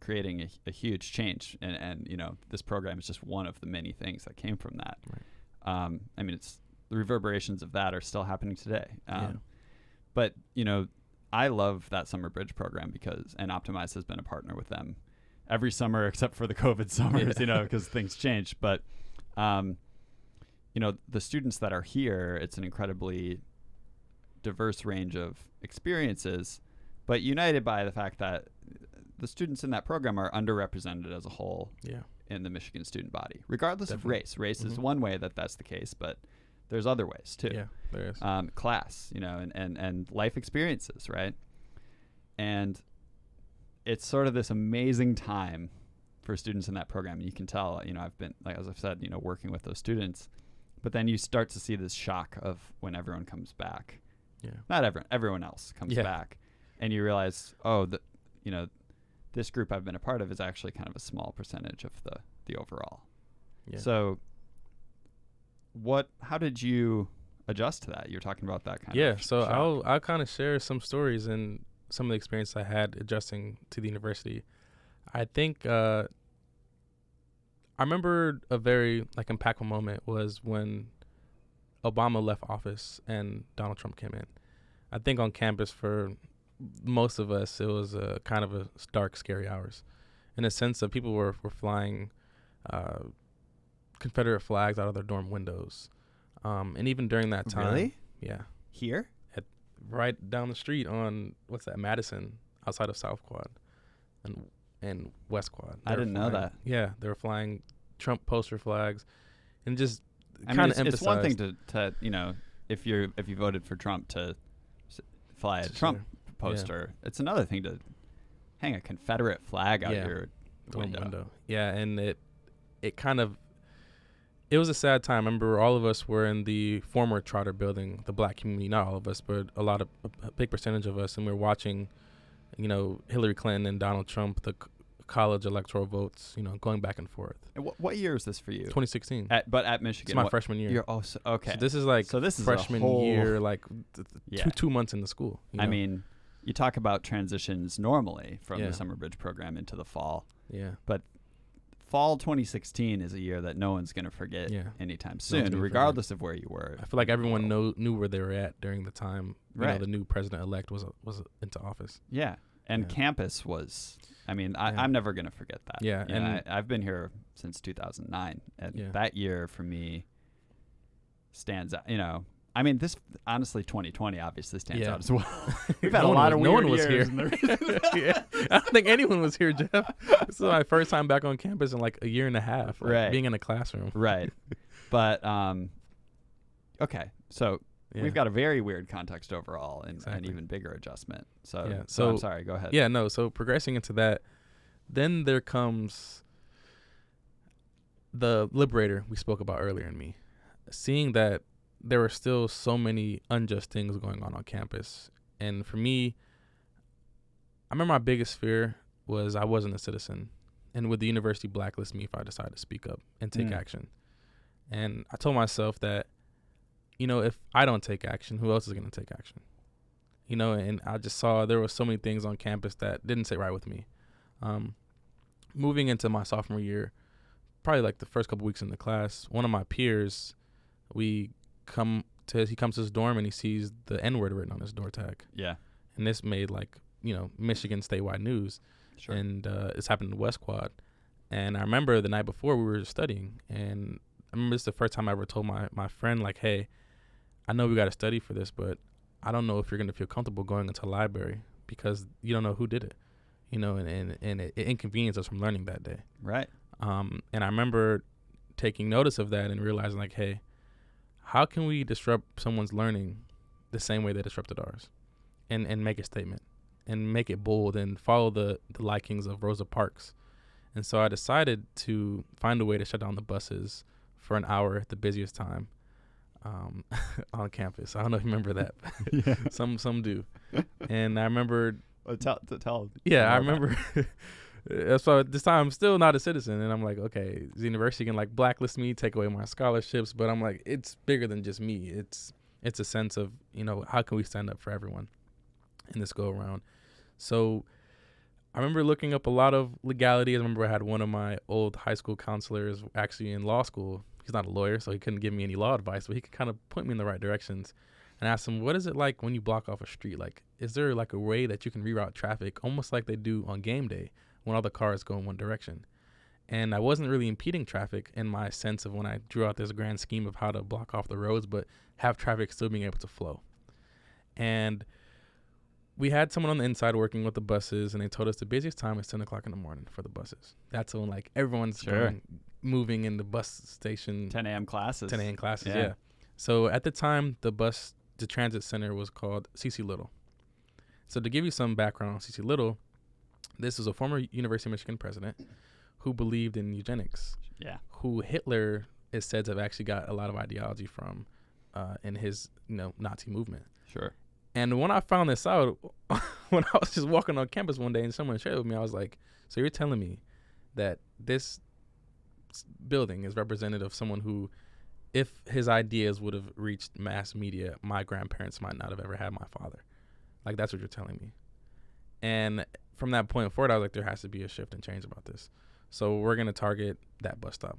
creating a huge change. And this program is just one of the many things that came from that. Right. I mean, the reverberations of that are still happening today. But, I love that Summer Bridge program and Optimize has been a partner with them every summer except for the COVID summers, because things change. But, the students that are here, it's an incredibly diverse range of experiences, but united by the fact that the students in that program are underrepresented as a whole in the Michigan student body, regardless of race. Race is one way that's the case, but there's other ways too. Yeah, there is. Class, and life experiences, right? And it's sort of this amazing time for students in that program. And you can tell, I've been, like, as I've said, working with those students, but then you start to see this shock of when everyone comes back. Yeah. Not everyone else comes back. And you realize, this group I've been a part of is actually kind of a small percentage of the overall. Yeah. So how did you adjust to that? You're talking about that kind of Yeah, so shock. I'll kind of share some stories and some of the experience I had adjusting to the university. I think I remember a very impactful moment was when Obama left office and Donald Trump came in. I think on campus for most of us, it was kind of a dark, scary hours, in a sense that people were flying Confederate flags out of their dorm windows. And even during that time. Really? Yeah. Here? Right down the street on, Madison, outside of South Quad and West Quad. I didn't know that. Yeah, they were flying Trump poster flags, and just kind of emphasized. It's one thing to if you voted for Trump to fly a Trump poster. It's another thing to hang a Confederate flag out your window. Yeah, and it kind of. It was a sad time. I remember all of us were in the former Trotter building, the black community, not all of us, but a big percentage of us. And we were watching, Hillary Clinton and Donald Trump, the college electoral votes, going back and forth. And what year is this for you? 2016. But at Michigan. It's my freshman year. Okay. So this is freshman year, two months into school. I mean, you talk about transitions normally from the summer bridge program into the fall. Yeah. But fall 2016 is a year that no one's going to forget anytime soon, regardless of where you were. I feel like everyone knew where they were at during the time the new president-elect was into office. Yeah, and campus was, I'm never going to forget that. Yeah, and I've been here since 2009, and that year for me stands out, this, honestly, 2020 obviously stands out as well. We've had a lot of weird years. No one was here. I don't think anyone was here, Jeff. This is my first time back on campus in a year and a half, being in a classroom. Right. But, okay. So we've got a very weird context overall and an even bigger adjustment. So I'm sorry, go ahead. Yeah, no. So progressing into that, then there comes the liberator we spoke about earlier in me. Seeing that there were still so many unjust things going on campus. And for me, I remember my biggest fear was I wasn't a citizen. And would the university blacklist me if I decided to speak up and take action? And I told myself that, if I don't take action, who else is going to take action? And I just saw there were so many things on campus that didn't sit right with me. Moving into my sophomore year, probably the first couple weeks in the class, one of my peers, he comes to his dorm and he sees the N-word written on his door tag. Yeah. And this made Michigan statewide news. Sure. And it's happened in West Quad. And I remember the night before we were studying, and I remember this is the first time I ever told my friend, hey, I know we got to study for this, but I don't know if you're going to feel comfortable going into a library because you don't know who did it, and it inconvenienced us from learning that day. Right. And I remember taking notice of that and realizing hey, how can we disrupt someone's learning the same way they disrupted ours, and make a statement and make it bold and follow the likings of Rosa Parks. And so I decided to find a way to shut down the buses for an hour at the busiest time on campus. I don't know if you remember that. Yeah. Some do. And I remember. Tell. Yeah, I remember. So at this time, I'm still not a citizen, and I'm okay, the university can blacklist me, take away my scholarships, but I'm it's bigger than just me. It's a sense of how can we stand up for everyone in this go around. So I remember looking up a lot of legalities. I remember I had one of my old high school counselors actually in law school. He's not a lawyer, so he couldn't give me any law advice, but he could kind of point me in the right directions. And I asked him, what is it like when you block off a street? Is there a way that you can reroute traffic, almost like they do on game day when all the cars go in one direction? And I wasn't really impeding traffic in my sense of when I drew out this grand scheme of how to block off the roads, but have traffic still being able to flow. And we had someone on the inside working with the buses, and they told us the busiest time is 10 o'clock in the morning for the buses. That's when everyone's moving in the bus station. 10 a.m. classes. 10 a.m. classes, yeah. So at the time, the transit center was called C.C. Little. So to give you some background on C.C. Little, this was a former University of Michigan president who believed in eugenics, who Hitler is said to have actually got a lot of ideology from in his, Nazi movement. Sure. And when I found this out, when I was just walking on campus one day and someone shared with me, I was like, so you're telling me that this building is representative of someone who, if his ideas would have reached mass media, my grandparents might not have ever had my father. Like, that's what you're telling me. And from that point forward, I was like, there has to be a shift and change about this. So we're going to target that bus stop.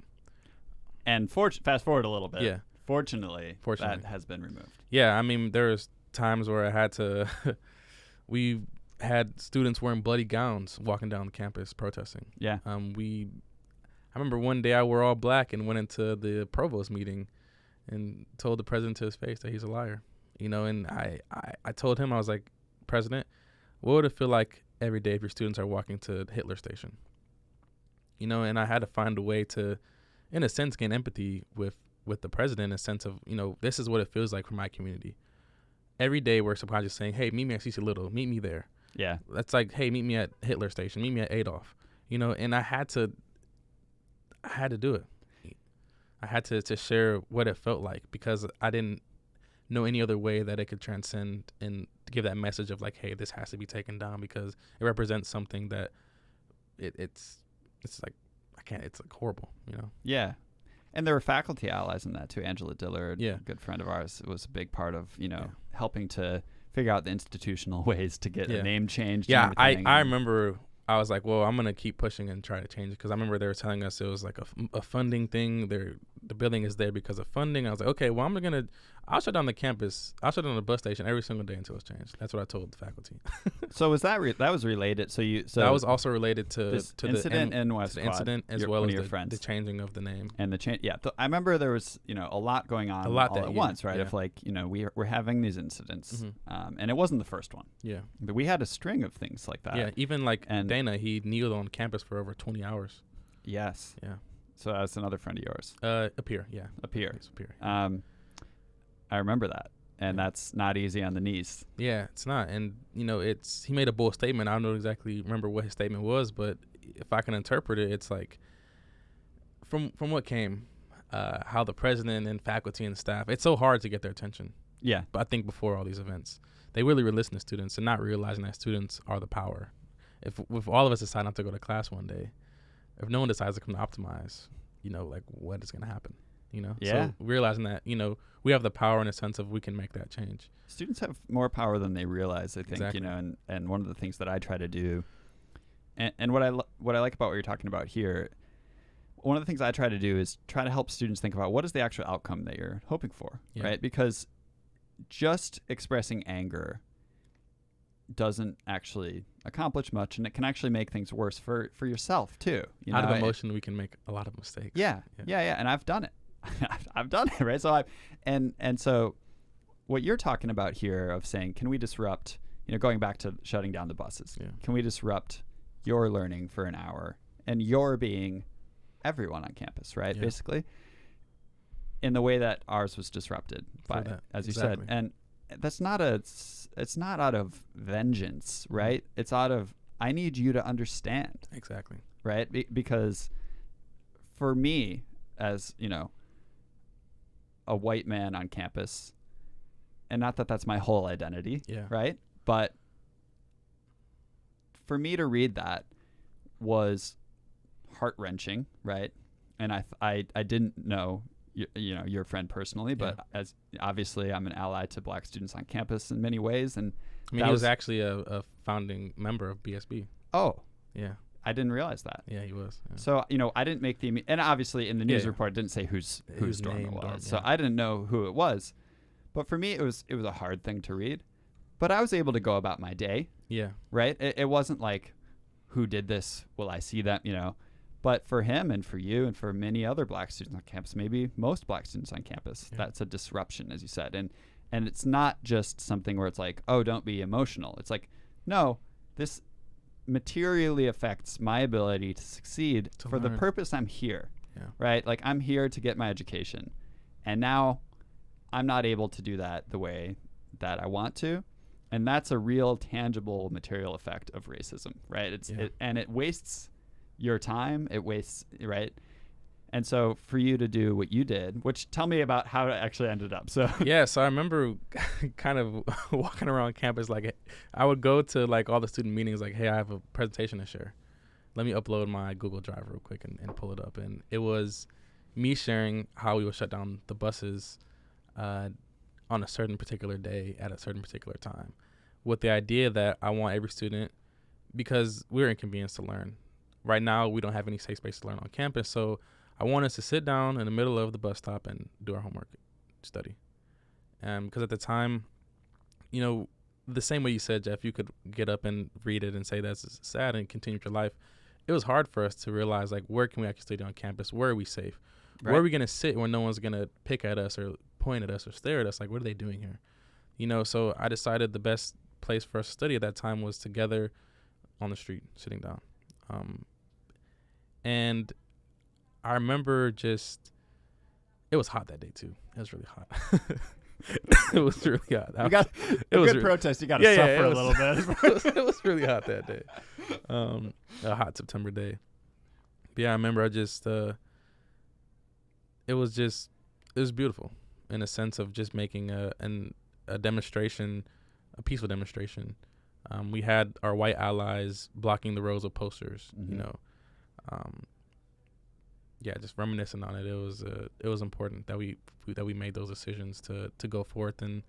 And fast forward a little bit. Yeah. Fortunately, that has been removed. Yeah, I mean, there's times where I had to we had students wearing bloody gowns walking down the campus protesting. Yeah. I remember one day I wore all black and went into the provost meeting and told the president to his face that he's a liar. And I told him, I was like, President, what would it feel like every day if your students are walking to Hitler Station? And I had to find a way to, in a sense, gain empathy with the president, in a sense of, this is what it feels like for my community. Every day we're subconsciously saying, hey, meet me at CC Little, meet me there. Yeah. That's like, hey, meet me at Hitler Station, meet me at Adolf. And I had to do it. I had to share what it felt like, because I didn't know any other way that it could transcend and give that message of like, hey, this has to be taken down because it represents something that it's like, it's like horrible, Yeah. And there were faculty allies in that too. Angela Dillard, a good friend of ours, was a big part of, helping to figure out the institutional ways to get a name changed. Yeah, I remember I was like, well, I'm going to keep pushing and try to change it, because I remember they were telling us it was like a funding thing. The building is there because of funding. I was like, okay, well, I'll shut down the campus. I'll shut down the bus station every single day until it's changed. That's what I told the faculty. So was that was related? So that was also related to the incident in West Quad, incident, as well as the changing of the name and the change. Yeah, I remember there was a lot going on all at once, right? Yeah. If like we're having these incidents, and it wasn't the first one. Yeah, but we had a string of things like that. Yeah, even like Dana, he kneeled on campus for over 20 hours. Yes. Yeah. So that's another friend of yours. Appear, yeah. Appear. Yeah. I remember that, and that's not easy on the knees. Yeah, it's not. And he made a bold statement. I don't remember what his statement was, but if I can interpret it, it's like from what came, how the president and faculty and staff, it's so hard to get their attention. Yeah. But I think before all these events, they really were listening to students and not realizing that students are the power. If all of us decide not to go to class one day, if no one decides to come to Optimize, like what is going to happen? Yeah. So realizing that, we have the power in a sense of we can make that change. Students have more power than they realize, I think, Exactly. and one of the things that I try to do, and what I like about what you're talking about here, one of the things I try to do is try to help students think about what is the actual outcome that you're hoping for, right? Because just expressing anger doesn't actually accomplish much, and it can actually make things worse for yourself too. Out of emotion, we can make a lot of mistakes. Yeah, and I've done it. I've done it, right? So and so what you're talking about here of saying, can we disrupt, going back to shutting down the buses, can we disrupt your learning for an hour and your being everyone on campus, right? Basically, in the way that ours was disrupted by that, as you said. And it's not out of vengeance, right? It's out of, I need you to understand. Exactly. Right? Because for me, as, a white man on campus, and not that that's my whole identity, right? But for me to read that was heart-wrenching, right? And I didn't know your friend personally, but as obviously I'm an ally to Black students on campus in many ways, and he was actually a founding member of BSB. Oh, yeah. I didn't realize that. Yeah, he was. Yeah. So, I didn't make and obviously in the news report it didn't say whose dorm it was. So I didn't know who it was. But for me, it was a hard thing to read. But I was able to go about my day. Yeah. Right? It wasn't like, who did this? Will I see them? But for him and for you and for many other Black students on campus, maybe most Black students on campus, that's a disruption, as you said. And it's not just something where it's like, oh, don't be emotional. It's like, no, this materially affects my ability to succeed for the purpose I'm here, right? Like, I'm here to get my education, and now I'm not able to do that the way that I want to, and that's a real tangible material effect of racism, right? And it wastes your time. It wastes, right? And so for you to do what you did, which tell me about how it actually ended up. So yeah, so I remember kind of walking around campus, like I would go to like all the student meetings, like, hey, I have a presentation to share. Let me upload my Google Drive real quick and pull it up. And it was me sharing how we would shut down the buses on a certain particular day at a certain particular time, with the idea that I want every student, because we're inconvenienced to learn. Right now, we don't have any safe space to learn on campus, so I want us to sit down in the middle of the bus stop and do our homework, study. Because at the time, you know, the same way you said, Jeff, you could get up and read it and say that's sad and continue with your life. It was hard for us to realize, like, where can we actually study on campus? Where are we safe? Right. Where are we going to sit when no one's going to pick at us or point at us or stare at us? Like, what are they doing here? You know, so I decided the best place for us to study at that time was together on the street, sitting down. And I remember it was hot that day too. It was really hot. It was really hot. You got a good protest. You got to suffer a little bit. It was really hot that day. A hot September day. But yeah, I remember it was beautiful in a sense of just making a demonstration, a peaceful demonstration. We had our white allies blocking the rows of posters, you know. Yeah, just reminiscing on it. It was important that we made those decisions to go forth, and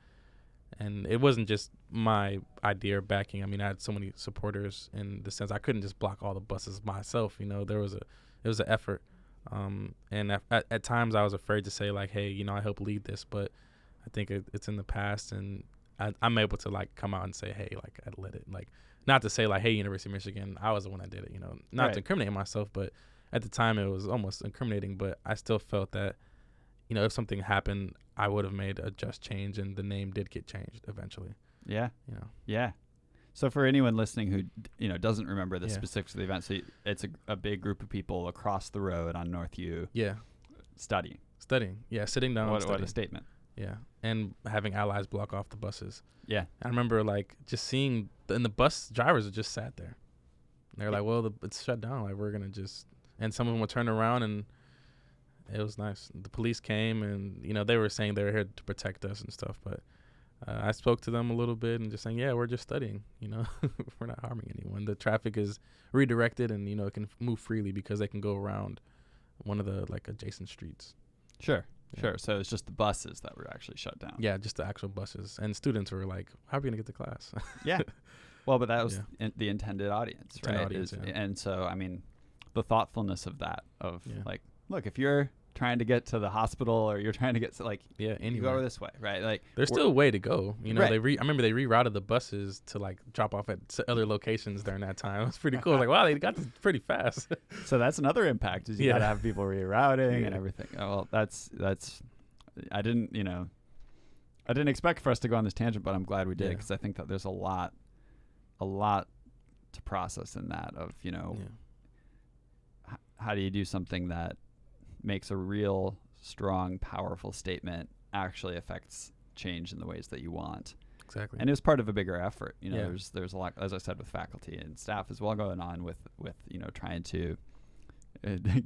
it wasn't just my idea or backing. I mean, I had so many supporters in the sense I couldn't just block all the buses myself. You know, it was an effort, and at times I was afraid to say like, hey, you know, I helped lead this, but I think it's in the past, and I'm able to like come out and say, hey, like I led it, like not to say like, hey, University of Michigan, I was the one that did it. You know, not to incriminate myself, but at the time, it was almost incriminating, but I still felt that, you know, if something happened, I would have made a just change, and the name did get changed eventually. Yeah. You know. Yeah. So for anyone listening who, you know, doesn't remember the specifics of the event, so it's a big group of people across the road on North U. Yeah. Studying. Yeah, sitting down. What a statement. Yeah, and having allies block off the buses. Yeah. I remember like just seeing, and the bus drivers just sat there. They're like, well, it's shut down. Like we're gonna just. And some of them would turn around, and it was nice. The police came, and, you know, they were saying they were here to protect us and stuff. But I spoke to them a little bit and just saying, yeah, we're just studying, you know. We're not harming anyone. The traffic is redirected, and, you know, it can move freely because they can go around one of the, like, adjacent streets. Sure. So it's just the buses that were actually shut down. Yeah, just the actual buses. And students were like, how are we going to get to class? Yeah. Well, but that was the intended audience, right? And so, I mean, the thoughtfulness of that, like, look, if you're trying to get to the hospital or you're trying to get to, like, you go this way, right? Like, there's still a way to go, you know. Right. I remember they rerouted the buses to like drop off at other locations during that time. It was pretty cool. Like, wow, they got this pretty fast. So that's another impact, is you got to have people rerouting and everything. Oh, well, that's I didn't expect for us to go on this tangent, but I'm glad we did, because I think that there's a lot to process in that of, you know. Yeah. How do you do something that makes a real strong, powerful statement actually affects change in the ways that you want? Exactly. And it was part of a bigger effort. You know, there's a lot, as I said, with faculty and staff as well going on with you know, trying to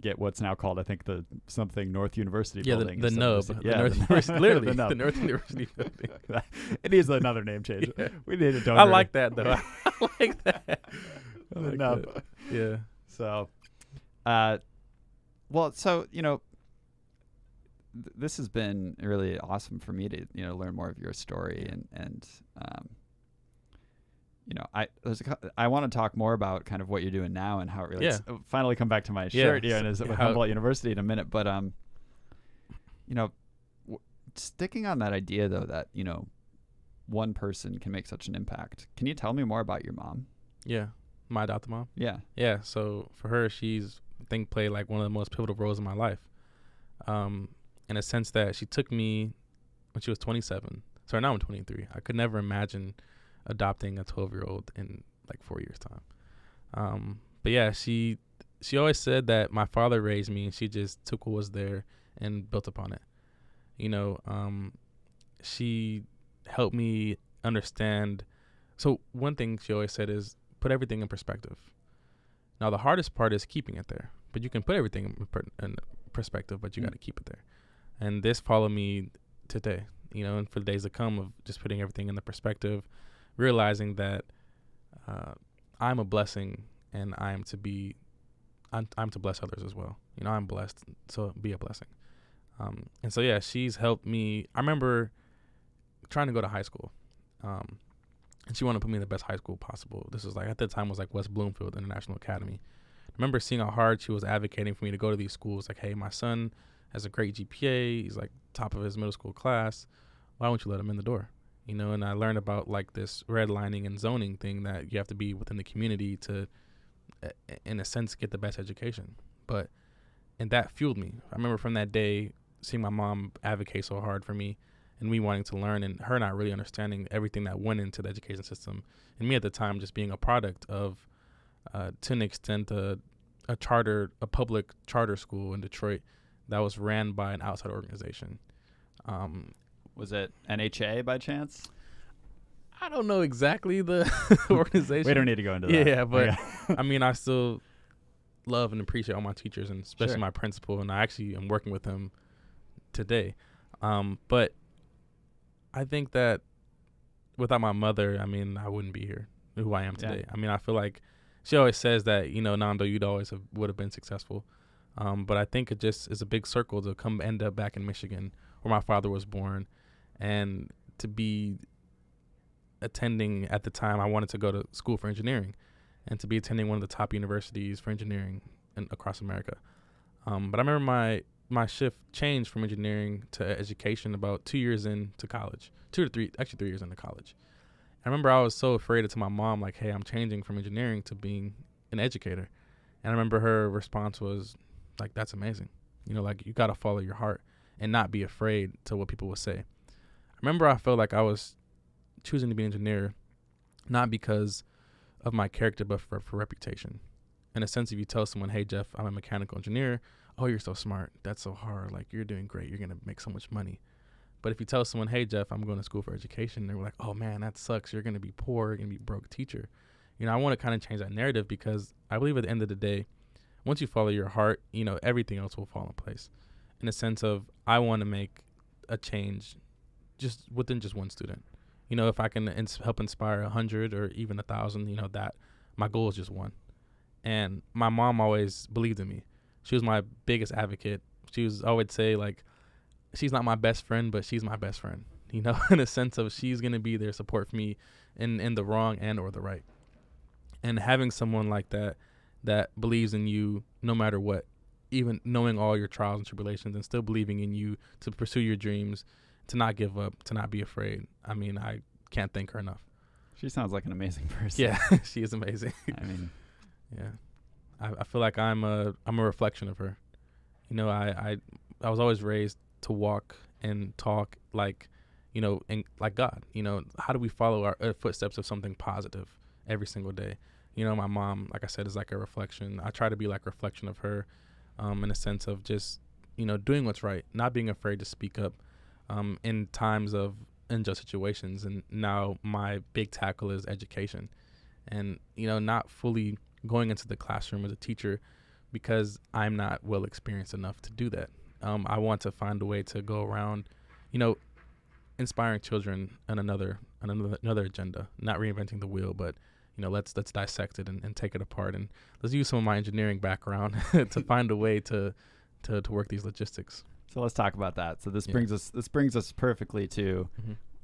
get what's now called, I think, the something North University building. The nub. Literally, the North University building. It needs another name change. Yeah. We need a donor. I like that, though. I like that. The nub. Yeah. So... well, so, you know, this has been really awesome for me to, you know, learn more of your story, and you know, I want to talk more about kind of what you're doing now and how it really finally come back to my shirt here and is with Humboldt University in a minute, but you know, sticking on that idea though, that, you know, one person can make such an impact. Can you tell me more about your mom? Yeah, my adopted mom. Yeah. So for her, she's, I think, played like one of the most pivotal roles in my life, in a sense that she took me when she was 27. So now I'm 23. I could never imagine adopting a 12-year-old in like 4 years' time. But yeah, she always said that my father raised me, and she just took what was there and built upon it. You know, she helped me understand. So one thing she always said is put everything in perspective. Now, the hardest part is keeping it there. But you can put everything in perspective, but you got to keep it there. And this followed me today, and for the days to come, of just putting everything in the perspective, realizing that I'm a blessing, and I'm to bless others as well. I'm blessed, so be a blessing. And so, yeah, she's helped me. I remember trying to go to high school, and she wanted to put me in the best high school possible. This was at the time was West Bloomfield International Academy. I remember seeing how hard she was advocating for me to go to these schools. Hey, my son has a great GPA. He's top of his middle school class. Why won't you let him in the door? And I learned about this redlining and zoning thing, that you have to be within the community to, in a sense, get the best education. And that fueled me. I remember from that day seeing my mom advocate so hard for me, and me wanting to learn, and her not really understanding everything that went into the education system, and me at the time just being a product of, to an extent, a public charter school in Detroit that was ran by an outside organization. Was it NHA by chance? I don't know exactly the organization. We don't need to go into that. Yeah, but I still love and appreciate all my teachers, and especially my principal, and I actually am working with him today. But I think that without my mother, I wouldn't be here, who I am today. I feel like she always says that, Nando, you'd always would have been successful. But I think it just is a big circle to end up back in Michigan, where my father was born, and to be attending, at the time I wanted to go to school for engineering, and to be attending one of the top universities for engineering across America. But I remember my shift changed from engineering to education about 2 years into college, 2 to 3, actually 3 years into college. I remember I was so afraid to my mom, hey, I'm changing from engineering to being an educator. And I remember her response was that's amazing. You got to follow your heart and not be afraid to what people will say. I remember I felt like I was choosing to be an engineer, not because of my character, but for reputation. In a sense, if you tell someone, hey, Jeff, I'm a mechanical engineer, oh, you're so smart, that's so hard, you're doing great, you're going to make so much money. But if you tell someone, hey, Jeff, I'm going to school for education, they're like, oh, man, that sucks, you're going to be poor, you're going to be a broke teacher. I want to kind of change that narrative, because I believe at the end of the day, once you follow your heart, everything else will fall in place. In a sense of, I want to make a change just within just one student. If I can help inspire 100 or even 1,000, that my goal is just one. And my mom always believed in me. She was my biggest advocate. She was always say she's not my best friend, but she's my best friend. In a sense of, she's gonna be there, support for me in the wrong and or the right. And having someone like that believes in you no matter what, even knowing all your trials and tribulations, and still believing in you to pursue your dreams, to not give up, to not be afraid. I can't thank her enough. She sounds like an amazing person. Yeah, she is amazing. Yeah, I feel like I'm a reflection of her. I was always raised to walk and talk like God. How do we follow our footsteps of something positive every single day? My mom, like I said, is like a reflection. I try to be like a reflection of her, in a sense of just doing what's right, not being afraid to speak up in times of unjust situations. And now my big tackle is education, and not fully going into the classroom as a teacher, because I'm not well experienced enough to do that. I want to find a way to go around, inspiring children on another agenda, not reinventing the wheel, but let's dissect it and take it apart, and let's use some of my engineering background to find a way to work these logistics. So let's talk about that. So this brings us perfectly to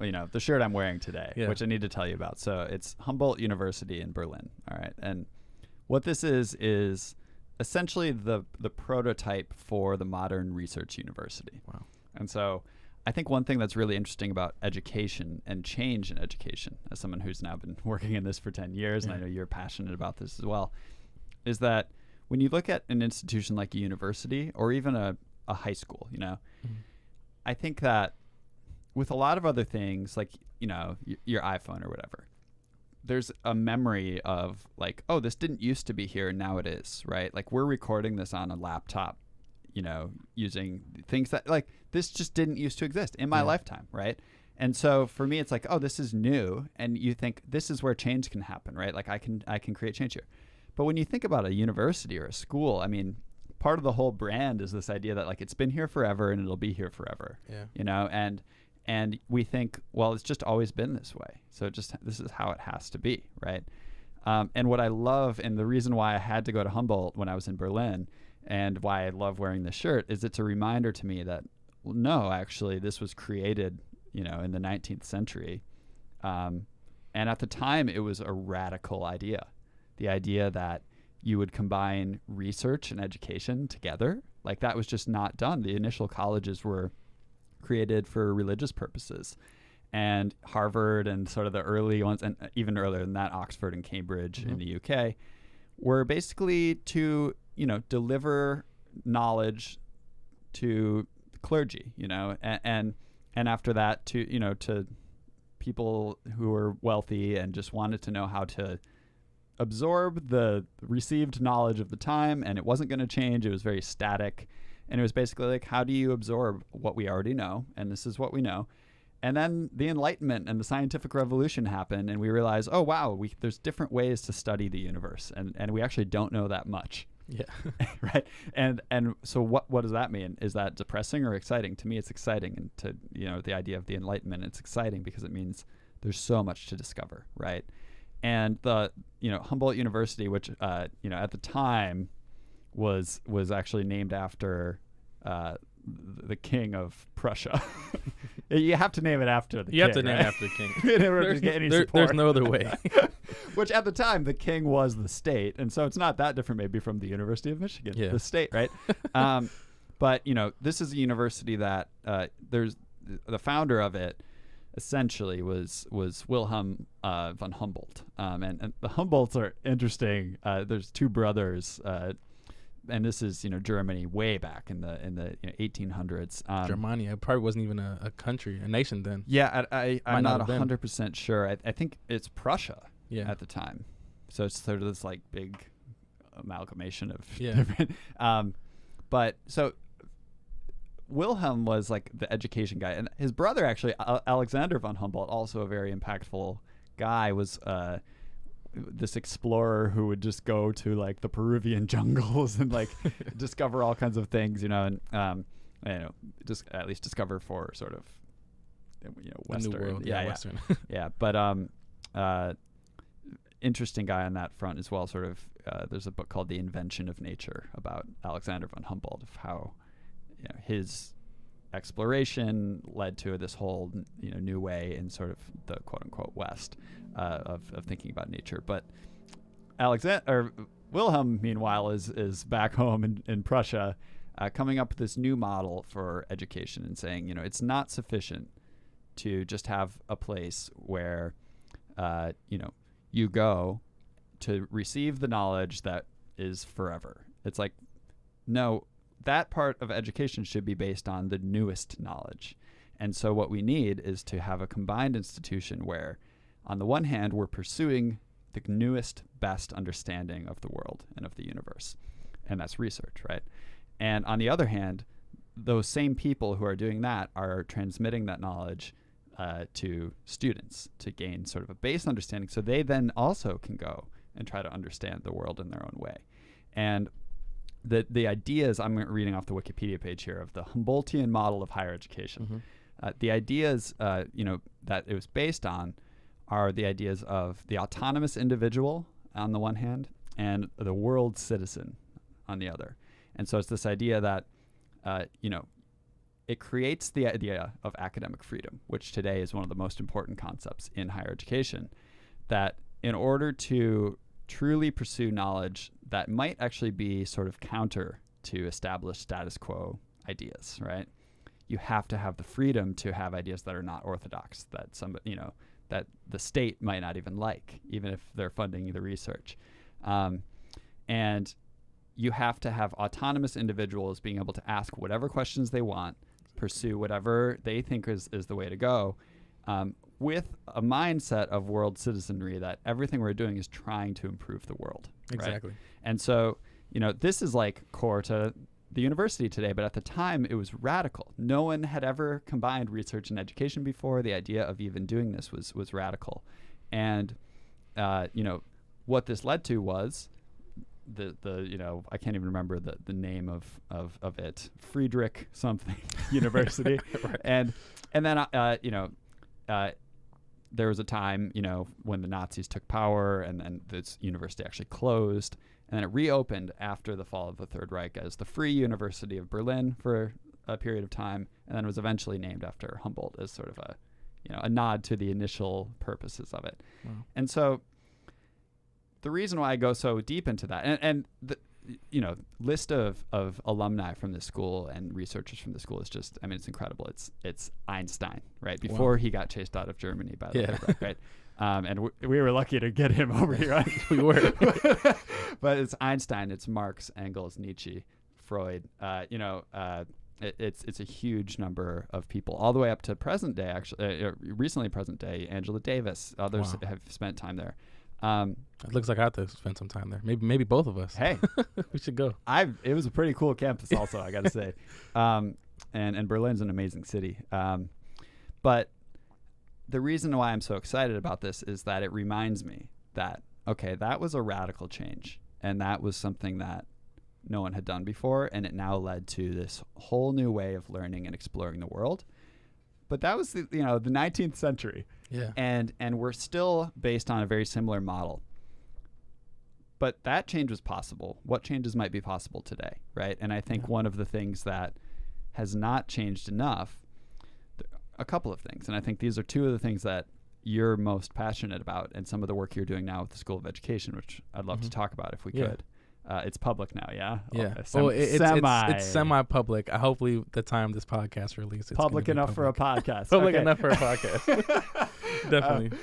the shirt I'm wearing today, which I need to tell you about. So it's Humboldt University in Berlin. All right. And what this is essentially the prototype for the modern research university. Wow. And so I think one thing that's really interesting about education and change in education, as someone who's now been working in this for 10 years, and I know you're passionate about this as well, is that when you look at an institution like a university or even a high school, I think that with a lot of other things, like, your iPhone or whatever, there's a memory of oh, this didn't used to be here, and now it is, right? We're recording this on a laptop, using things that this just didn't used to exist in my lifetime, right? And so for me, it's oh, this is new, and you think this is where change can happen, right? I can create change here. But when you think about a university or a school, I mean, part of the whole brand is this idea that like it's been here forever and it'll be here forever. Yeah. You know, and we think, well, it's just always been this way. So this is how it has to be, right? And what I love, and the reason why I had to go to Humboldt when I was in Berlin, and why I love wearing this shirt, is it's a reminder to me that no, actually, this was created, you know, in the 19th century. And at the time, it was a radical idea. The idea that you would combine research and education together. Like, that was just not done. The initial colleges were created for religious purposes. And Harvard and sort of the early ones, and even earlier than that, Oxford and Cambridge in the UK, were basically to, you know, deliver knowledge to clergy, you know, and after that to, you know, to people who were wealthy and just wanted to know how to absorb the received knowledge of the time, and it wasn't going to change. It was very static, and it was basically like, how do you absorb what we already know? And this is what we know. And then the Enlightenment and the scientific revolution happened, and we realized, oh wow, there's different ways to study the universe, and we actually don't know that much. Yeah. Right. And so what does that mean? Is that depressing or exciting? To me, it's exciting. And to, you know, the idea of the Enlightenment, it's exciting because it means there's so much to discover, right? And the, you know, Humboldt University, which, you know, at the time was actually named after the king of Prussia. You have to name it after the king. You have to right? name it after the king. In order to get any support. There's no other way. Which at the time, the king was the state. And so it's not that different maybe from the University of Michigan, the state, right? But, you know, this is a university that there's the founder of it essentially was Wilhelm von Humboldt. And the Humboldts are interesting. There's two brothers, and this is, you know, Germany way back in the you know, 1800s. Germany, it probably wasn't even a country, a nation then. Yeah, I'm not 100% sure. I think it's Prussia at the time. So it's sort of this like big amalgamation of different. But so Wilhelm was like the education guy, and his brother actually, Alexander von Humboldt, also a very impactful guy, was this explorer who would just go to like the Peruvian jungles and like discover all kinds of things, you know, and you know, just at least discover for sort of, you know, Western, new world, Western. Yeah, but interesting guy on that front as well. Sort of, there's a book called The Invention of Nature about Alexander von Humboldt, of how, you know, his exploration led to this whole, you know, new way in sort of the quote unquote West of thinking about nature. But Wilhelm, meanwhile, is back home in Prussia, coming up with this new model for education and saying, you know, it's not sufficient to just have a place where, you know, you go to receive the knowledge that is forever. It's like, no, that part of education should be based on the newest knowledge. And so what we need is to have a combined institution where, on the one hand, we're pursuing the newest, best understanding of the world and of the universe. And that's research, right? And on the other hand, those same people who are doing that are transmitting that knowledge to students to gain sort of a base understanding, so they then also can go and try to understand the world in their own way. And the ideas, I'm reading off the Wikipedia page here, of the Humboldtian model of higher education. The ideas, you know, that it was based on are the ideas of the autonomous individual on the one hand and the world citizen on the other. And so it's this idea that, you know, it creates the idea of academic freedom, which today is one of the most important concepts in higher education, that in order to truly pursue knowledge that might actually be sort of counter to established status quo ideas, right? You have to have the freedom to have ideas that are not orthodox, that somebody, you know, that the state might not even like, even if they're funding the research. And you have to have autonomous individuals being able to ask whatever questions they want, pursue whatever they think is the way to go, with a mindset of world citizenry, that everything we're doing is trying to improve the world. Exactly. Right? And so, you know, this is like core to the university today, but at the time it was radical. No one had ever combined research and education before. The idea of even doing this was radical. And, you know, what this led to was I can't even remember the name of it, Friedrich something University. Right. And then there was a time, when the Nazis took power, and then this university actually closed, and then it reopened after the fall of the Third Reich as the Free University of Berlin for a period of time, and then was eventually named after Humboldt as sort of a nod to the initial purposes of it. Wow. And so the reason why I go so deep into that, and the list of alumni from this school and researchers from the school is just, it's incredible. It's Einstein, right? Before he got chased out of Germany by the Third Reich, right? And we were lucky to get him over here. We were. But it's Einstein, it's Marx, Engels, Nietzsche, Freud. It's a huge number of people, all the way up to present day, actually, recently present day, Angela Davis. Others have spent time there. It looks like I have to spend some time there. Maybe both of us. Hey, we should go. It was a pretty cool campus also, I got to say. And Berlin's an amazing city. But the reason why I'm so excited about this is that it reminds me that, okay, that was a radical change. And that was something that no one had done before. And it now led to this whole new way of learning and exploring the world. But that was the 19th century. Yeah. And we're still based on a very similar model. But that change was possible. What changes might be possible today, right? And I think one of the things that has not changed enough, a couple of things, and I think these are two of the things that you're most passionate about, and some of the work you're doing now with the School of Education, which I'd love to talk about if we could. It's public now, yeah? Yeah. It's semi-public. Hopefully the time this podcast releases, it's public enough for a podcast. Public enough for a podcast. Definitely.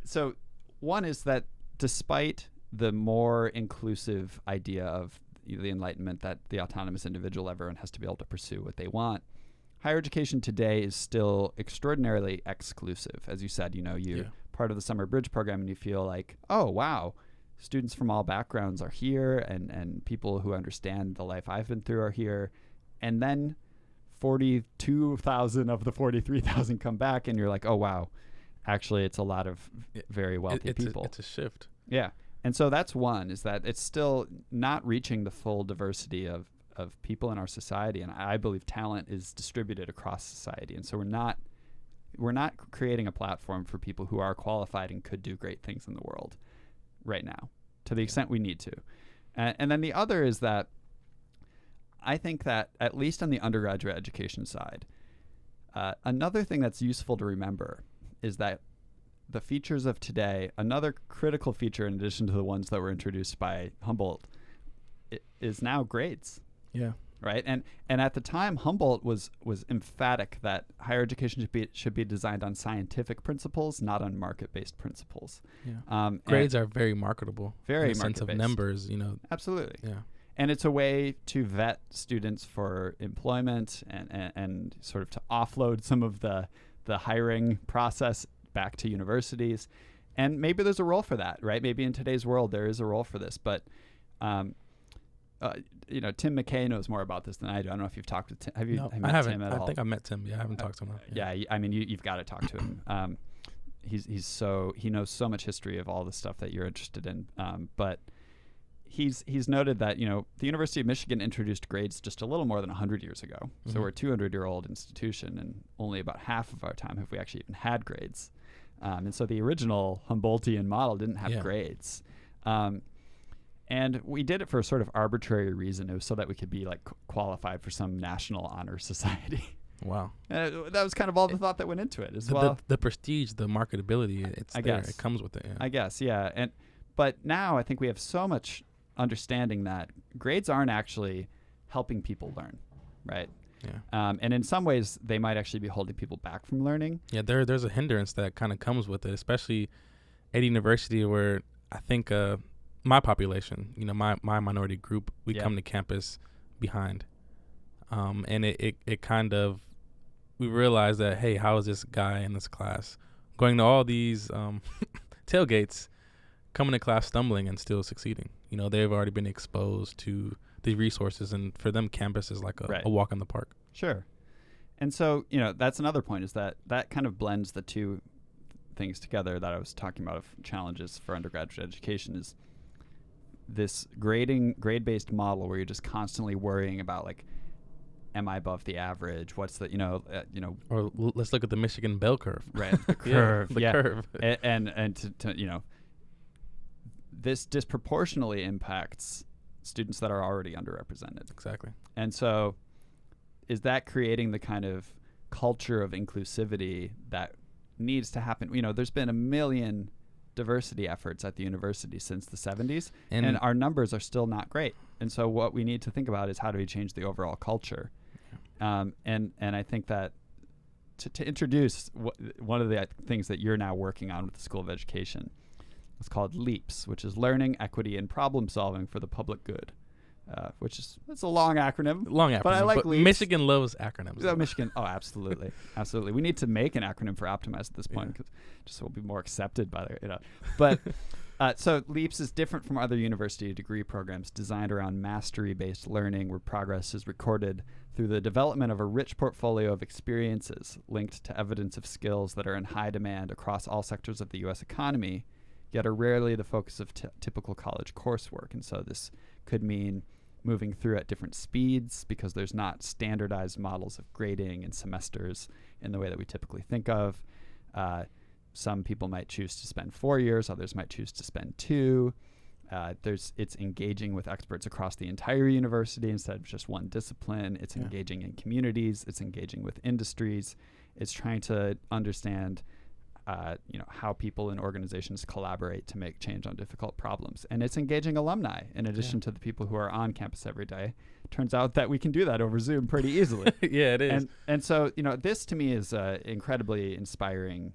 So one is that despite the more inclusive idea of the Enlightenment, that the autonomous individual, everyone has to be able to pursue what they want, higher education today is still extraordinarily exclusive. As you said, you're part of the Summer Bridge program, and you feel like, oh, wow, students from all backgrounds are here, and people who understand the life I've been through are here. And then 42,000 of the 43,000 come back, and you're like, oh, wow, actually, it's a lot of very wealthy people. It's a shift. Yeah. And so that's one, is that it's still not reaching the full diversity of people in our society. And I believe talent is distributed across society. And so we're not creating a platform for people who are qualified and could do great things in the world right now, to the extent we need to. And then the other is that I think that, at least on the undergraduate education side, another thing that's useful to remember is that the features of today, another critical feature in addition to the ones that were introduced by Humboldt, is now grades. Yeah. Right. And at the time, Humboldt was emphatic that higher education should be designed on scientific principles, not on market-based principles. Yeah. Grades are very marketable. Very in the sense of numbers, Absolutely. Yeah. And it's a way to vet students for employment and sort of to offload some of the hiring process back to universities. And maybe there's a role for that, right? Maybe in today's world there is a role for this. But, Tim McKay knows more about this than I do. I don't know if you've talked to Tim. Have you met Tim at all? I think I met Tim. Yeah, I haven't talked to him. Yeah, you've got to talk to him. He knows so much history of all the stuff that you're interested in. But he's noted that, the University of Michigan introduced grades just a little more than 100 years ago. Mm-hmm. So we're a 200-year-old institution, and only about half of our time have we actually even had grades. And so the original Humboldtian model didn't have grades. And we did it for a sort of arbitrary reason. It was so that we could be qualified for some national honor society. Wow. That was kind of all the thought that went into it as well. The prestige, the marketability, I guess. It comes with it. Yeah. I guess, yeah. But now I think we have so much understanding that grades aren't actually helping people learn, right? Yeah. And in some ways, they might actually be holding people back from learning. Yeah, there's a hindrance that kind of comes with it, especially at a university where I think my population, my minority group, we come to campus behind. And it kind of, we realize that, hey, how is this guy in this class going to all these tailgates, coming to class stumbling and still succeeding? They've already been exposed to the resources, and for them, campus is like a walk in the park. Sure. And so, that's another point, is that kind of blends the two things together that I was talking about of challenges for undergraduate education. Is this grade-based model where you're just constantly worrying about like, am I above the average? What's the Or let's look at the Michigan bell curve. Right, the curve. The curve. And to this disproportionately impacts students that are already underrepresented. Exactly. And so, is that creating the kind of culture of inclusivity that needs to happen? There's been a million diversity efforts at the university since the 70s, and our numbers are still not great. And so what we need to think about is how do we change the overall culture? And I think that to introduce one of the things that you're now working on with the School of Education, it's called LEAPS, which is Learning, Equity, and Problem Solving for the Public Good. It's a long acronym. But I like LEAPS. Michigan loves acronyms. Michigan. Oh, absolutely. Absolutely. We need to make an acronym for Optimize at this point, because just so we'll be more accepted by But so LEAPS is different from other university degree programs designed around mastery-based learning, where progress is recorded through the development of a rich portfolio of experiences linked to evidence of skills that are in high demand across all sectors of the U.S. economy, yet are rarely the focus of typical college coursework. And so this could mean moving through at different speeds, because there's not standardized models of grading and semesters in the way that we typically think of. Some people might choose to spend 4 years, others might choose to spend 2. It's engaging with experts across the entire university instead of just one discipline. It's engaging in communities. It's engaging with industries. It's trying to understand how people and organizations collaborate to make change on difficult problems. And it's engaging alumni in addition to the people who are on campus every day. Turns out that we can do that over Zoom pretty easily. Yeah, it is. And so, this to me is an incredibly inspiring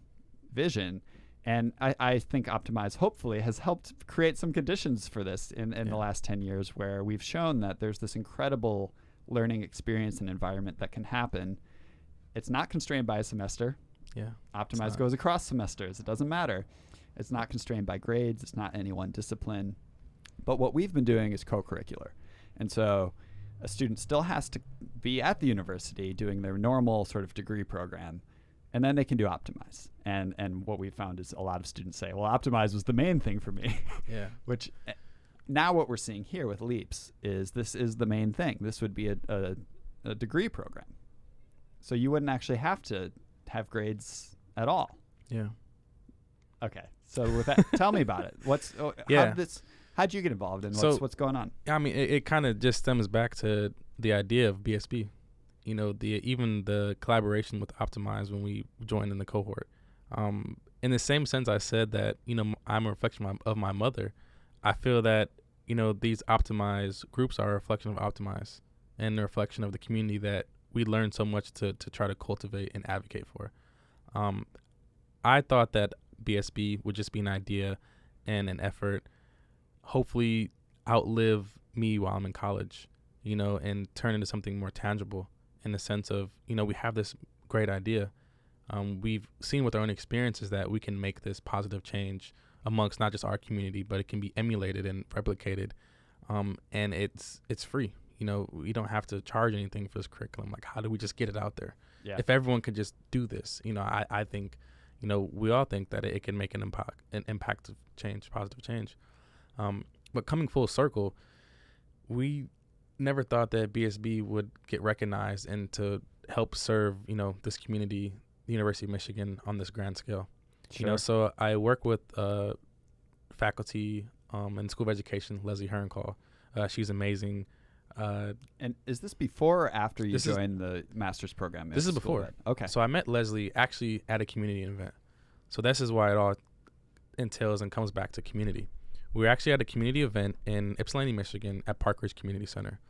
vision. And I think Optimize hopefully has helped create some conditions for this in the last 10 years, where we've shown that there's this incredible learning experience and environment that can happen. It's not constrained by a semester. Yeah. Optimize goes across semesters. It doesn't matter. It's not constrained by grades. It's not any one discipline. But what we've been doing is co-curricular. And so a student still has to be at the university doing their normal sort of degree program, and then they can do Optimize. And what we found is a lot of students say, well, Optimize was the main thing for me. Yeah. Which now what we're seeing here with LEAPS is this is the main thing. This would be a degree program. So you wouldn't actually have to have grades at all. Yeah. Okay. So with that, tell me about it. How'd you get involved, and what's going on? I mean, it kind of just stems back to the idea of BSB. Even the collaboration with Optimize when we joined in the cohort. In the same sense, I said that I'm a reflection of my mother. I feel that these Optimize groups are a reflection of Optimize, and a reflection of the community that we learned so much to try to cultivate and advocate for. I thought that BSB would just be an idea and an effort, hopefully outlive me while I'm in college, and turn into something more tangible in the sense of, we have this great idea. We've seen with our own experiences that we can make this positive change amongst not just our community, but it can be emulated and replicated. And it's free. We don't have to charge anything for this curriculum. Like, how do we just get it out there? Yeah. If everyone could just do this, I think, we all think that it can make an impact of change, positive change. But coming full circle, we never thought that BSB would get recognized and to help serve, this community, the University of Michigan, on this grand scale. Sure. So I work with faculty in School of Education, Leslie Herncall. She's amazing. And is this before or after you joined the master's program? This is before. Okay. So I met Leslie actually at a community event. So this is why it all entails and comes back to community. We were actually at a community event in Ypsilanti, Michigan at Park Ridge Community Center.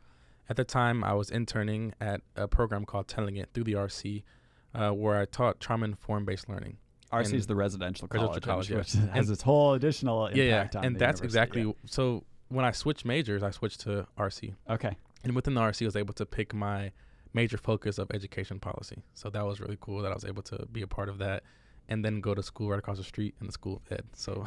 At the time, I was interning at a program called Telling It through the RC, where I taught trauma-informed based learning. RC is the residential college, which yeah. has its whole additional impact on and the that's university. exactly so. When I switched majors, I switched to RC. Okay. And within the RC, I was able to pick my major focus of education policy. So that was really cool that I was able to be a part of that, and then go to school right across the street in the School of Ed. So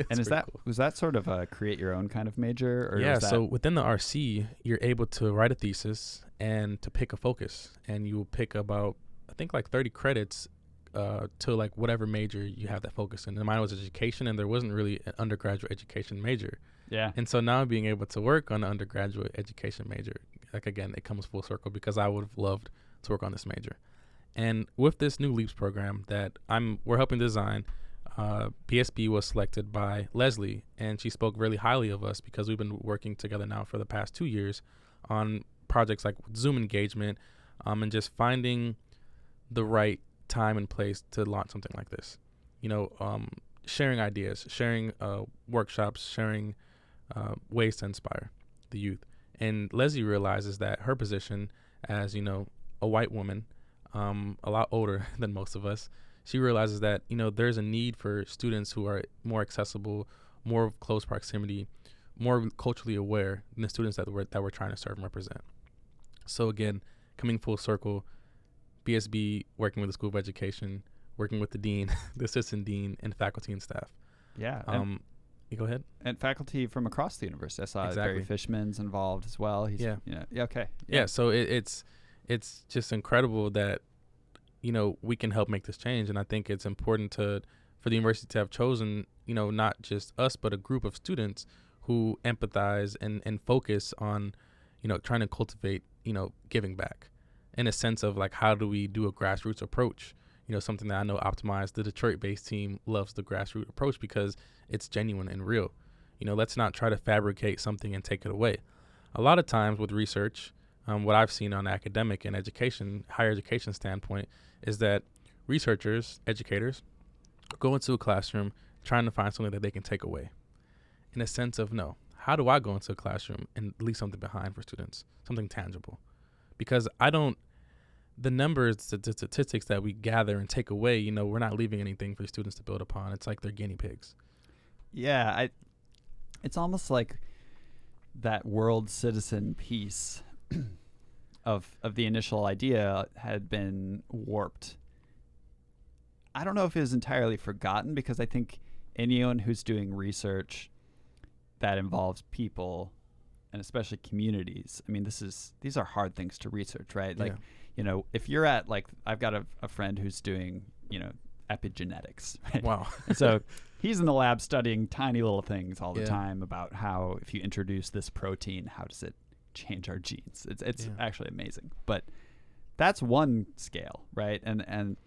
and was that sort of a create your own kind of major? Or yeah. So within the RC, you're able to write a thesis and to pick a focus, and you will pick about, I think, like 30 credits to like whatever major you have that focus in. And mine was education, and there wasn't really an undergraduate education major. Yeah. And so now being able to work on an undergraduate education major, like again, it comes full circle because I would have loved to work on this major. And with this new LEAPS program that we're helping design, BSB was selected by Leslie, and she spoke really highly of us because we've been working together now for the past 2 years on projects like Zoom engagement, and just finding the right time and place to launch something like this. Sharing ideas, sharing workshops, sharing ways to inspire the youth. And Leslie realizes that her position as, a white woman, a lot older than most of us, she realizes that, there's a need for students who are more accessible, more close proximity, more culturally aware than the students that we're trying to serve and represent. So again, coming full circle, BSB working with the School of Education, working with the dean, the assistant dean, and faculty and staff. Yeah. You go ahead. And faculty from across the university. I saw Exactly. Barry Fishman's involved as well. He's, Yeah. Yeah. Okay. Yeah. So it's just incredible that, we can help make this change. And I think it's important for the university to have chosen, not just us, but a group of students who empathize and focus on, trying to cultivate, giving back in a sense of like, how do we do a grassroots approach? Something that I know Optimize, the Detroit-based team, loves the grassroots approach because it's genuine and real. Let's not try to fabricate something and take it away. A lot of times with research, what I've seen on academic and education, higher education standpoint, is that researchers, educators, go into a classroom trying to find something that they can take away. In a sense of, no, how do I go into a classroom and leave something behind for students, something tangible? Because the numbers, the statistics that we gather and take away, we're not leaving anything for students to build upon. It's like they're guinea pigs. Yeah, it's almost like that world citizen piece of the initial idea had been warped. I don't know if it was entirely forgotten, because I think anyone who's doing research that involves people, and especially communities, I mean, these are hard things to research, right? Like, if you're at, like, I've got a friend who's doing, epigenetics, right? Wow. So he's in the lab studying tiny little things all the time about how, if you introduce this protein, how does it change our genes? It's actually amazing. But that's one scale, right? And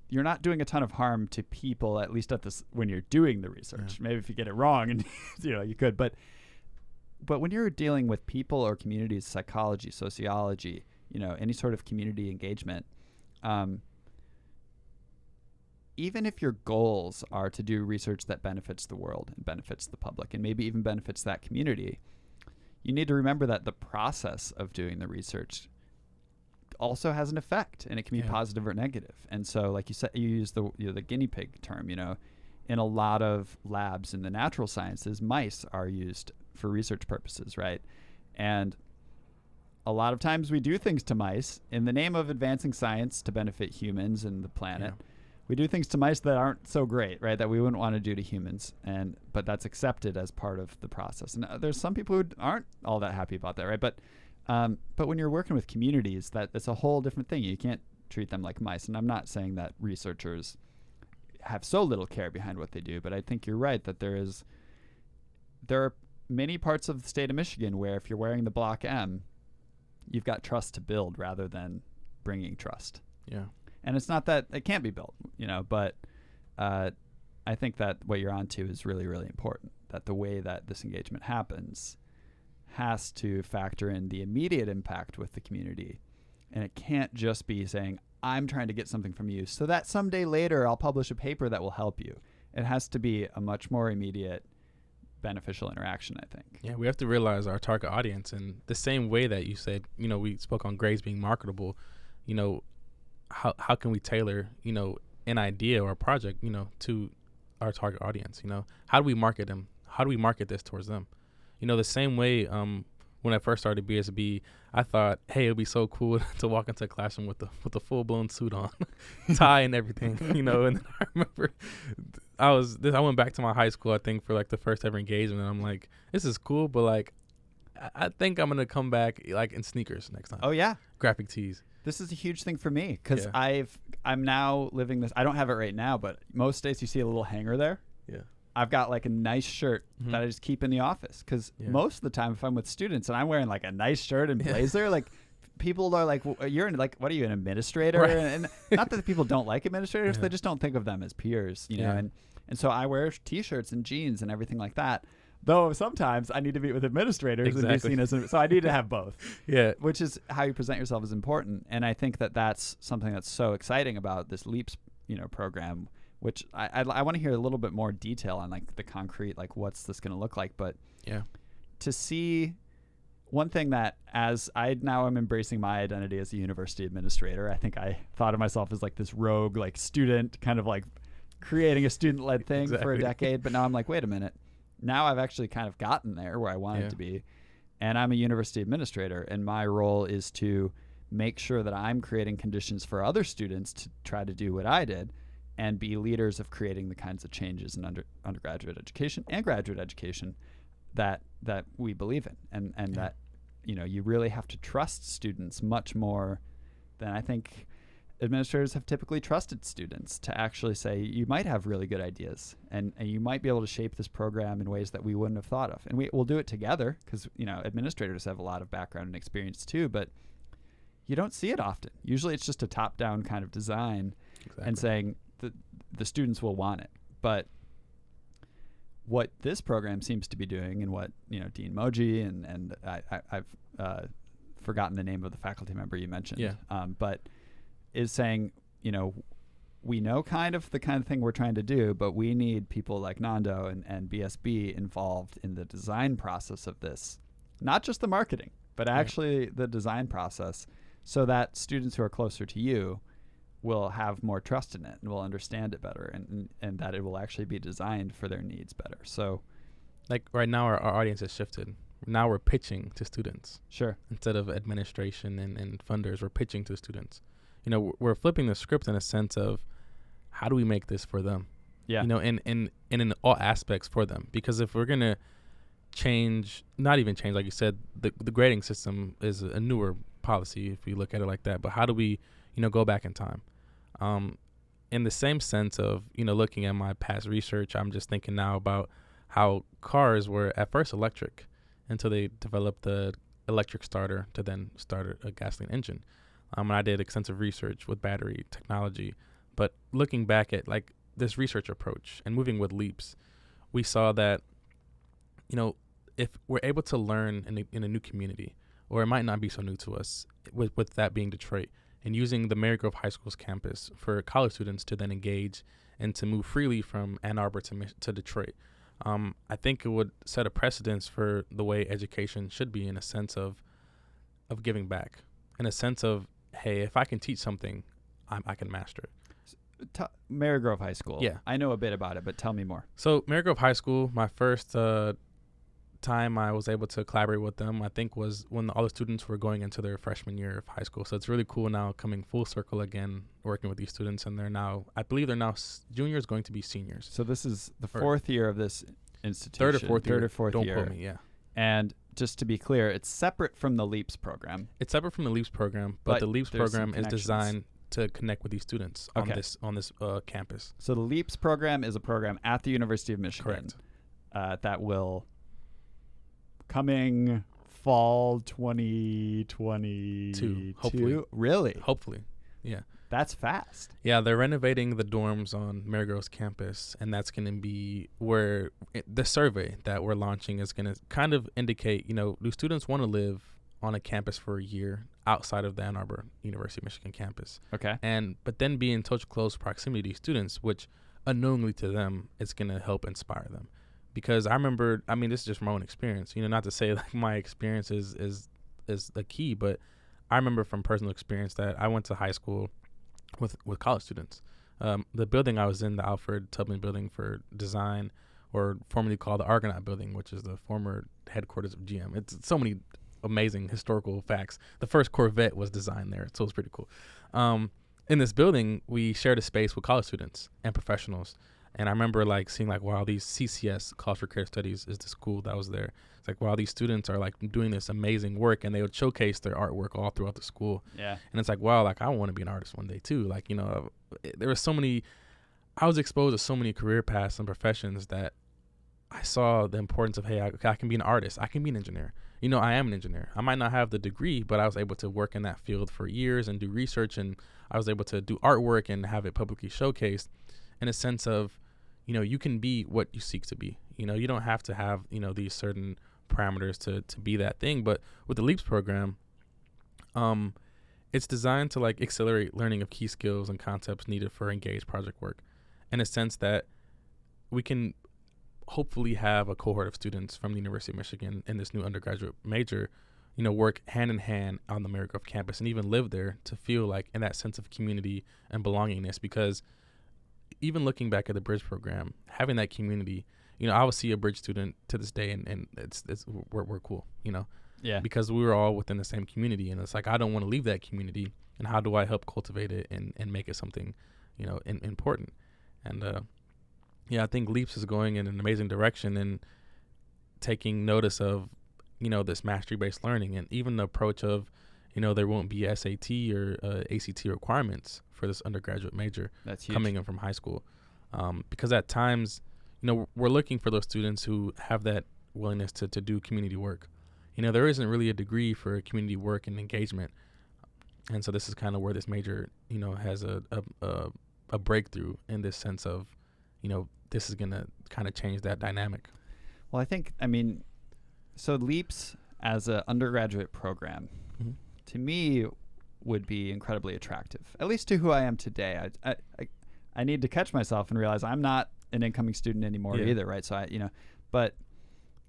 you're not doing a ton of harm to people, at least at this, when you're doing the research. Maybe if you get it wrong, and you could, but when you're dealing with people or communities, psychology, sociology, any sort of community engagement, even if your goals are to do research that benefits the world and benefits the public and maybe even benefits that community, you need to remember that the process of doing the research also has an effect, and it can be positive or negative. And so, like you said, you use the guinea pig term. In a lot of labs in the natural sciences, mice are used for research purposes, right? And a lot of times we do things to mice in the name of advancing science to benefit humans and the planet. Yeah. We do things to mice that aren't so great, right? That we wouldn't want to do to humans, but that's accepted as part of the process. And there's some people who aren't all that happy about that, right? But when you're working with communities, that's a whole different thing. You can't treat them like mice. And I'm not saying that researchers have so little care behind what they do, but I think you're right that there are many parts of the state of Michigan where if you're wearing the block M, you've got trust to build rather than bringing trust. Yeah. And it's not that it can't be built, but I think that what you're onto is really, really important, that the way that this engagement happens has to factor in the immediate impact with the community. And it can't just be saying, I'm trying to get something from you so that someday later I'll publish a paper that will help you. It has to be a much more immediate beneficial interaction, I think. Yeah, we have to realize our target audience, and the same way that you said, we spoke on grades being marketable, how can we tailor, an idea or a project, to our target audience? How do we market them? How do we market this towards them? The same way, when I first started BSB, I thought, hey, it'd be so cool to walk into a classroom with a full blown suit on, tie and everything, And then I remember I went back to my high school, I think, for like the first ever engagement. And I'm like, this is cool, but like, I think I'm gonna come back like in sneakers next time. Oh yeah, graphic tees. This is a huge thing for me because I'm now living this. I don't have it right now, but most days you see a little hanger there. Yeah. I've got like a nice shirt that I just keep in the office because most of the time if I'm with students and I'm wearing like a nice shirt and blazer, like people are like, you're in like, what are you, an administrator? Right. And not that people don't like administrators, they just don't think of them as peers, you know? And so I wear t-shirts and jeans and everything like that. Though sometimes I need to meet with administrators and be seen as, so I need to have both. Which is how you present yourself is important. And I think that that's something that's so exciting about this LEAPS, you know, program, which I want to hear a little bit more detail on like the concrete, like what's this going to look like. But to see one thing that as I now am embracing my identity as a university administrator, I think I thought of myself as like this rogue, like student kind of like creating a student-led thing for a decade. But now I'm like, wait a minute. Now I've actually kind of gotten there where I wanted to be. And I'm a university administrator. And my role is to make sure that I'm creating conditions for other students to try to do what I did and be leaders of creating the kinds of changes in undergraduate education and graduate education that we believe in, and that, you know, you really have to trust students much more than I think administrators have typically trusted students to actually say, you might have really good ideas and you might be able to shape this program in ways that we wouldn't have thought of. And we'll do it together because, you know, administrators have a lot of background and experience too, but you don't see it often. Usually it's just a top-down kind of design and saying the students will want it. But what this program seems to be doing, and what, you know, Dean Moji and I've forgotten the name of the faculty member you mentioned, but is saying, you know, we know kind of the kind of thing we're trying to do, but we need people like Nando and BSB involved in the design process of this, not just the marketing, but actually the design process, so that students who are closer to you will have more trust in it and will understand it better, and that it will actually be designed for their needs better. So like right now our audience has shifted. Now we're pitching to students. Sure. Instead of administration and funders, we're pitching to students. You know, we're flipping the script in a sense of how do we make this for them? You know, and in all aspects for them. Because if we're going to not even change, like you said, the grading system is a newer policy if you look at it like that. But how do we, you know, go back in time? In the same sense of, you know, looking at my past research, I'm just thinking now about how cars were at first electric until they developed the electric starter to then start a gasoline engine. And I did extensive research with battery technology. But looking back at like this research approach and moving with LEAPS, we saw that, you know, if we're able to learn in a new community, or it might not be so new to us, with that being Detroit, and using the Marygrove High School's campus for college students to then engage and to move freely from Ann Arbor to Detroit, I think it would set a precedence for the way education should be, in a sense of giving back, in a sense of, hey, if I can teach something, I can master it. Marygrove High School. Yeah. I know a bit about it, but tell me more. So Marygrove High School, my first time I was able to collaborate with them, I think, was when all the students were going into their freshman year of high school. So it's really cool now coming full circle again, working with these students. And I believe they're now juniors going to be seniors. So this is the fourth year of this institution. Third or fourth year. Don't quote me, yeah. And just to be clear, it's separate from the LEAPS program. It's separate from the LEAPS program, but the LEAPS program is designed to connect with these students on this campus. So the LEAPS program is a program at the University of Michigan. Correct. That will, coming fall 2022. Hopefully. Really? Hopefully. Yeah. That's fast. Yeah, they're renovating the dorms on Marygrove's campus, and that's going to be where the survey that we're launching is going to kind of indicate, you know, do students want to live on a campus for a year outside of the Ann Arbor University of Michigan campus? Okay. But then be in such close proximity to students, which unknowingly to them, it's going to help inspire them. Because I remember, I mean, this is just from my own experience, you know, not to say like my experience is the key, but I remember from personal experience that I went to high school with college students. The building I was in, the Alfred Tubman Building for Design, or formerly called the Argonaut Building, which is the former headquarters of GM. It's so many amazing historical facts. The first Corvette was designed there, so it was pretty cool. In this building, we shared a space with college students and professionals. And I remember like seeing like, wow, these CCS, College for Creative Studies, is the school that was there. It's like, wow, these students are like doing this amazing work, and they would showcase their artwork all throughout the school. Yeah. And it's like, wow, like I want to be an artist one day too. Like, you know, there were so many, I was exposed to so many career paths and professions that I saw the importance of, hey, I can be an artist. I can be an engineer. I am an engineer. I might not have the degree, but I was able to work in that field for years and do research, and I was able to do artwork and have it publicly showcased in a sense of, you can be what you seek to be. You don't have to have, these certain parameters to be that thing. But with the LEAPS program, it's designed to like accelerate learning of key skills and concepts needed for engaged project work, in a sense that we can hopefully have a cohort of students from the University of Michigan in this new undergraduate major, work hand in hand on the Marygrove campus and even live there to feel like in that sense of community and belongingness. Because even looking back at the Bridge program, having that community, I will see a Bridge student to this day and we're cool, Yeah. because we were all within the same community. And it's like, I don't want to leave that community. And how do I help cultivate it and make it something, important? And, I think LEAPS is going in an amazing direction and taking notice of, this mastery-based learning, and even the approach of, there won't be SAT or ACT requirements for this undergraduate major. That's huge. Coming in from high school. Because at times, we're looking for those students who have that willingness to do community work. There isn't really a degree for community work and engagement. And so this is kind of where this major, has a breakthrough in this sense of, this is going to kind of change that dynamic. Well, so LEAPS as an undergraduate program, Mm-hmm. to me, would be incredibly attractive, at least to who I am today. I need to catch myself and realize I'm not an incoming student anymore either, right? So but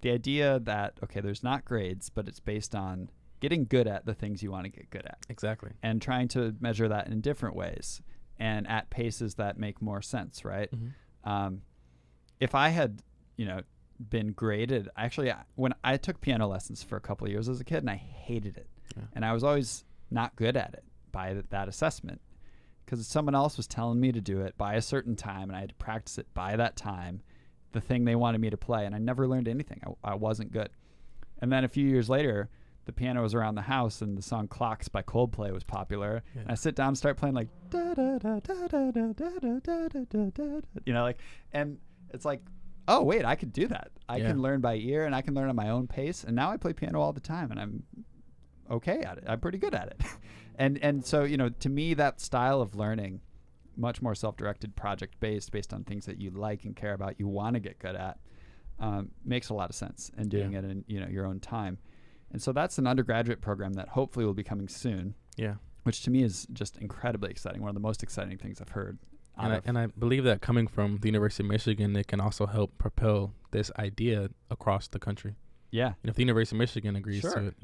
the idea that, okay, there's not grades, but it's based on getting good at the things you want to get good at. Exactly. And trying to measure that in different ways and at paces that make more sense, right? Mm-hmm. If I had, been graded, actually, when I took piano lessons for a couple of years as a kid, and I hated it. Yeah. And I was always not good at it by that assessment, because someone else was telling me to do it by a certain time, and I had to practice it by that time, the thing they wanted me to play, and I never learned anything. I wasn't good. And then a few years later, the piano was around the house, and the song Clocks by Coldplay was popular. Yeah. And I sit down and start playing like, da, da, da, da, da, da, da, da, da, da, da, da, and it's like, oh, wait, I could do that. I can learn by ear, and I can learn at my own pace. And now I play piano all the time, and I'm okay at it. I'm pretty good at it. and so, to me, that style of learning, much more self-directed, project-based, based on things that you like and care about, you want to get good at, makes a lot of sense. And doing it in, your own time. And so that's an undergraduate program that hopefully will be coming soon. Yeah. Which to me is just incredibly exciting. One of the most exciting things I've heard. And I believe that coming from the University of Michigan, it can also help propel this idea across the country. Yeah. If the University of Michigan agrees to it,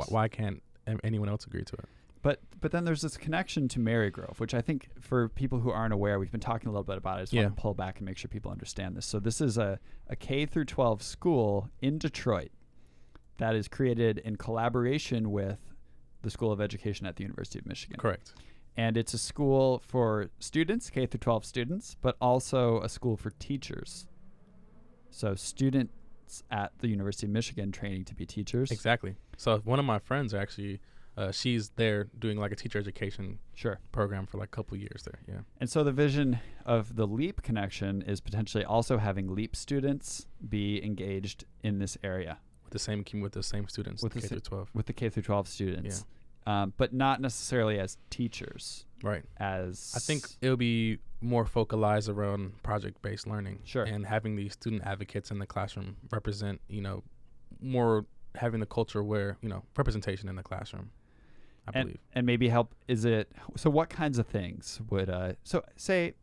why can't anyone else agree to it? But then there's this connection to Marygrove, which I think for people who aren't aware, we've been talking a little bit about it. I just want to pull back and make sure people understand this. So this is a K through 12 school in Detroit that is created in collaboration with the School of Education at the University of Michigan. Correct. And it's a school for students, K through 12 students, but also a school for teachers. So students at the University of Michigan training to be teachers. Exactly. So one of my friends actually, she's there doing like a teacher education program for like a couple of years there. Yeah. And so the vision of the LEAP connection is potentially also having LEAP students be engaged in this area. With the same students, with the K through 12. With the K through 12 students. Yeah. But not necessarily as teachers. Right. I think it'll be more focalized around project-based learning. Sure. And having these student advocates in the classroom represent, more having the culture where, representation in the classroom, I believe. And maybe help, so what kinds of things would, say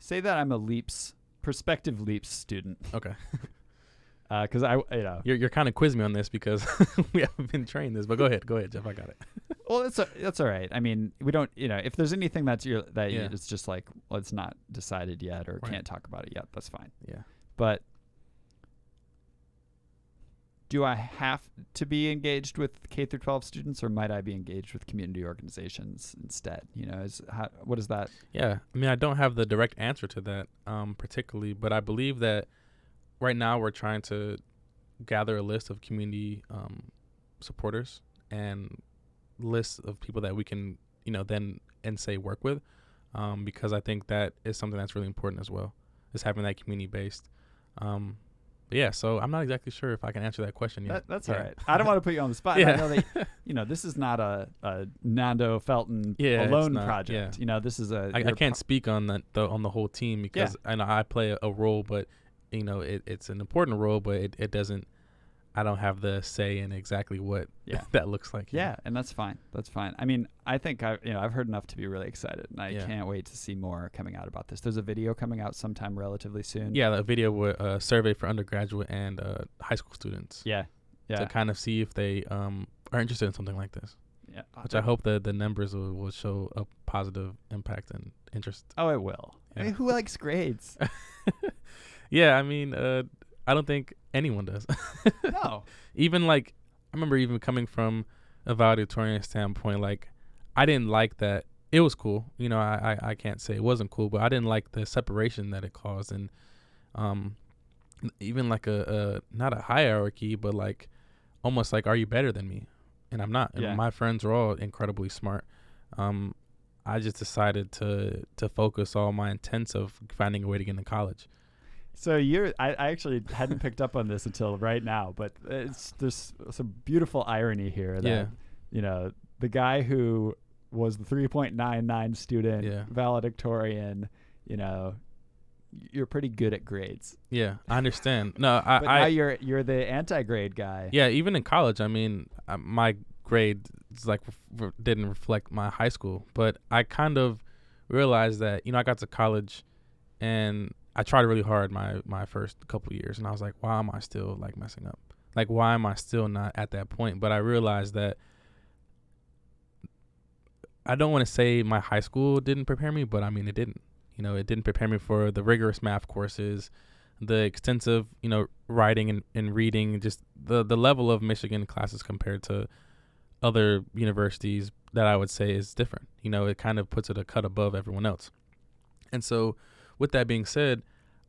that I'm a prospective LEAPS student. Okay. Because you're kind of quizzing me on this because we haven't been trained this, but go ahead, Jeff. I got it. Well, that's all right. I mean, we don't, if there's anything it's just like, well, it's not decided yet or can't talk about it yet, that's fine. Yeah. But do I have to be engaged with K through 12 students, or might I be engaged with community organizations instead? What is that? Yeah. I mean, I don't have the direct answer to that particularly, but I believe that right now we're trying to gather a list of community supporters and lists of people that we can, then work with, because I think that is something that's really important as well, is having that community-based But yeah, so I'm not exactly sure if I can answer that question yet. That's all right. I don't want to put you on the spot. Yeah. I know that this is not a Nando Felten Yeah, it's alone not, project. yeah. This is a. I can't speak on on the whole team because I know I play a role, but it's an important role, but it doesn't. I don't have the say in exactly what that looks like. Yeah, and that's fine. That's fine. I mean, I think I've heard enough to be really excited, and I can't wait to see more coming out about this. There's a video coming out sometime relatively soon. Yeah, a video with a survey for undergraduate and high school students. Yeah. To kind of see if they are interested in something like this. Yeah. Which I hope the numbers will show a positive impact and interest. Oh, it will. Yeah. I mean, who likes grades? Yeah, I mean, I don't think anyone does. No. Even I remember even coming from a valedictorian standpoint, I didn't like that. It was cool. I can't say it wasn't cool, but I didn't like the separation that it caused. And even a not a hierarchy, but almost are you better than me? And I'm not. And my friends are all incredibly smart. I just decided to focus all my intents of finding a way to get into college. So I actually hadn't picked up on this until right now, but there's some beautiful irony here that, the guy who was the 3.99 student valedictorian, you're pretty good at grades. Yeah, I understand. No, but now you're the anti-grade guy. Yeah, even in college, I mean, my grade didn't reflect my high school, but I kind of realized that, I got to college and I tried really hard my first couple of years, and I was like, why am I still messing up? Why am I still not at that point? But I realized that I don't want to say my high school didn't prepare me, but I mean, it didn't. It didn't prepare me for the rigorous math courses, the extensive, writing and reading, just the level of Michigan classes compared to other universities that I would say is different. It kind of puts it a cut above everyone else. And so with that being said,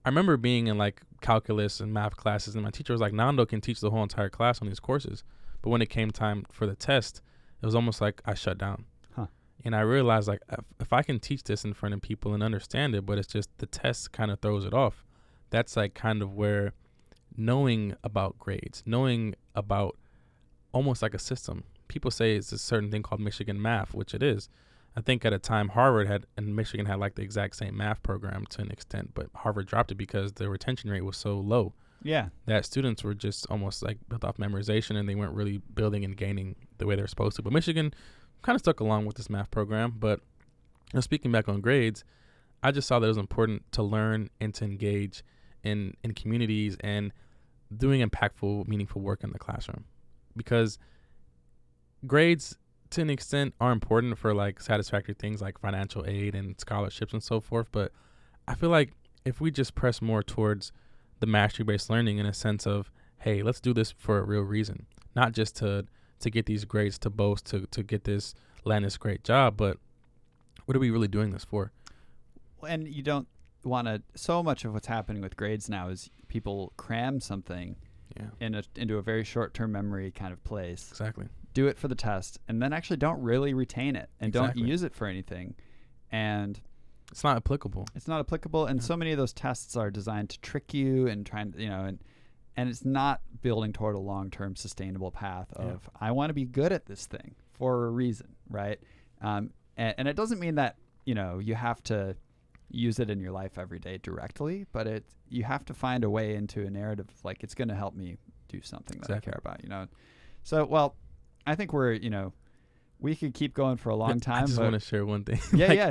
I remember being in calculus and math classes, and my teacher was like, Nando can teach the whole entire class on these courses. But when it came time for the test, it was almost like I shut down. Huh. And I realized if I can teach this in front of people and understand it, but it's just the test kind of throws it off. That's kind of where knowing about grades, knowing about almost like a system. People say it's a certain thing called Michigan math, which it is. I think at a time Harvard and Michigan had the exact same math program to an extent, but Harvard dropped it because the retention rate was so low. Yeah. That students were just almost built off memorization, and they weren't really building and gaining the way they're supposed to. But Michigan kind of stuck along with this math program. But speaking back on grades, I just saw that it was important to learn and to engage in communities and doing impactful, meaningful work in the classroom. Because grades, to an extent, are important for satisfactory things like financial aid and scholarships and so forth. But I feel if we just press more towards the mastery-based learning in a sense of, hey, let's do this for a real reason, not just to get these grades to boast, to get land this great job, but what are we really doing this for? And you don't want to. So much of what's happening with grades now is people cram something into a very short-term memory kind of place. Exactly. Do it for the test, and then actually don't really retain it and don't use it for anything. And it's not applicable. And so many of those tests are designed to trick you and and it's not building toward a long-term sustainable path of I want to be good at this thing for a reason, right? And it doesn't mean that you have to use it in your life every day directly, but you have to find a way into a narrative it's going to help me do something that I care about. So I think we could keep going for a long time. I just want to share one thing.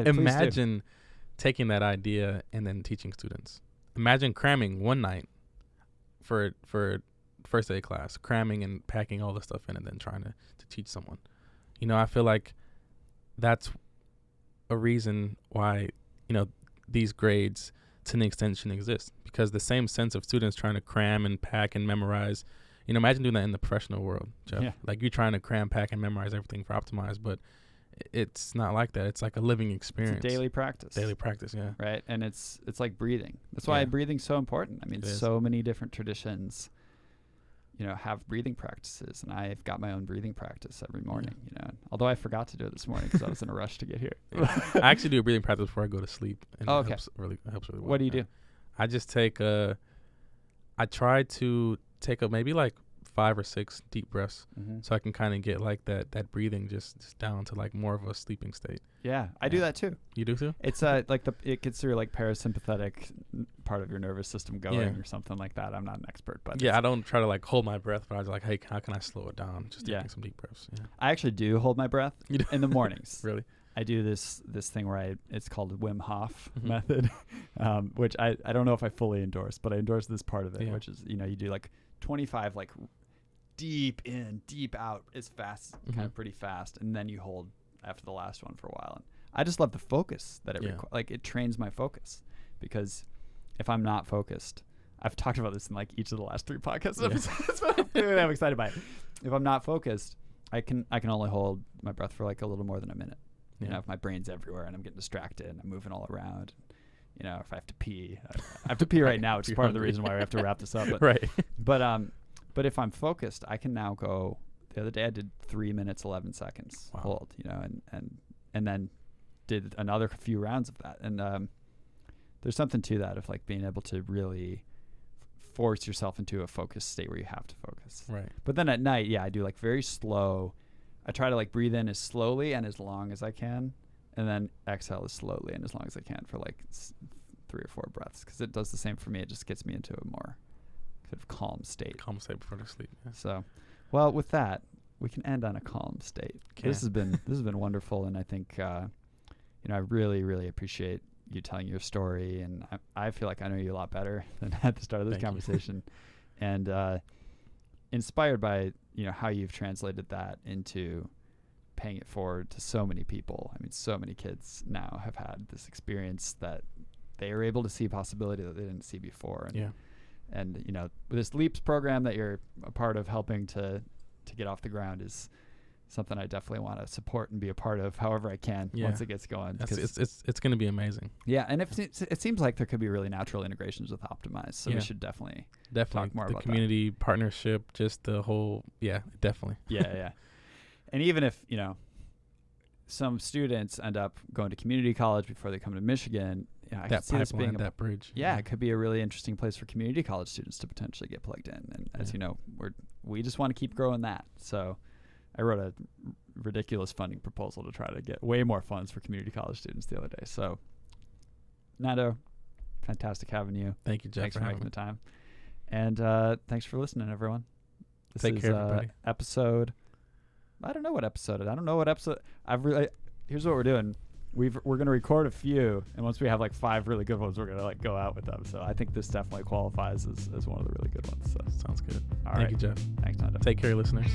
Imagine taking that idea and then teaching students. Imagine cramming one night for first day class, cramming and packing all the stuff in and then trying to teach someone. I feel that's a reason why, these grades to an extent shouldn't exist, because the same sense of students trying to cram and pack and memorize. Imagine doing that in the professional world, Jeff. Yeah. You're trying to cram, pack, and memorize everything for Optimize, but it's not like that. It's a living experience. It's a daily practice. Yeah. Right, and it's like breathing. That's why breathing's so important. I mean, so many different traditions, have breathing practices, and I've got my own breathing practice every morning. Although I forgot to do it this morning because I was in a rush to get here. I actually do a breathing practice before I go to sleep, and it helps really well. What do you do? I just take I try to take maybe like 5 or 6 deep breaths, so I can kind of get like that breathing just down to like more of a sleeping state. Yeah, I do that too. You do too? It's like it gets your like parasympathetic part of your nervous system going or something like that. I'm not an expert, but I don't try to like hold my breath, but I was like, hey, how can I slow it down? Just taking some deep breaths. Yeah. I actually do hold my breath in the mornings. Really? I do this thing where it's called Wim Hof Method, which I don't know if I fully endorse, but I endorse this part of it, which is, you do like 25 like deep in, deep out as fast, kind of pretty fast, and then you hold after the last one for a while. And I just love the focus that it like it trains my focus, because if I'm not focused, I've talked about this in like each of the last 3 podcast episodes, but I'm excited by it. If I'm not focused, I can only hold my breath for like a little more than a minute. You know, if my brain's everywhere and I'm getting distracted and I'm moving all around, if I have to pee, I have to pee right now, which is part of the reason why we have to wrap this up. But, but if I'm focused, I can now go. The other day I did 3 minutes 11 seconds hold, and then did another few rounds of that. And there's something to that of like being able to really force yourself into a focused state where you have to focus. Right. But then at night, I do like very slow. I try to like breathe in as slowly and as long as I can, and then exhale as slowly and as long as I can for like 3 or 4 breaths, because it does the same for me. It just gets me into a more sort of calm state. Calm state before to sleep. Yeah. So, well, with that, we can end on a calm state. This has been wonderful, and I think I really, really appreciate you telling your story, and I feel like I know you a lot better than at the start of this conversation, and inspired by how you've translated that into paying it forward to so many people. I mean, so many kids now have had this experience that they are able to see possibility that they didn't see before. And this LEAPS program that you're a part of helping to get off the ground is something I definitely want to support and be a part of however I can once it gets going. It's going to be amazing. Yeah, and it seems like there could be really natural integrations with Optimize, so we should definitely talk more about the community partnership, just the whole, definitely. Yeah. And even if, some students end up going to community college before they come to Michigan, I can see this being that bridge. It could be a really interesting place for community college students to potentially get plugged in. And as you know, we just want to keep growing that. So I wrote a ridiculous funding proposal to try to get way more funds for community college students the other day. So, Nando, fantastic having you. Thank you, Jeff. Thanks for making the time. And thanks for listening, everyone. Take care, everybody. Episode. I don't know what episode. Here's what we're doing. We're going to record a few, and once we have like 5 really good ones, we're going to like go out with them. So I think this definitely qualifies as one of the really good ones. So sounds good. All right. Thank you, Jeff. Thanks, Nando. Take care, listeners.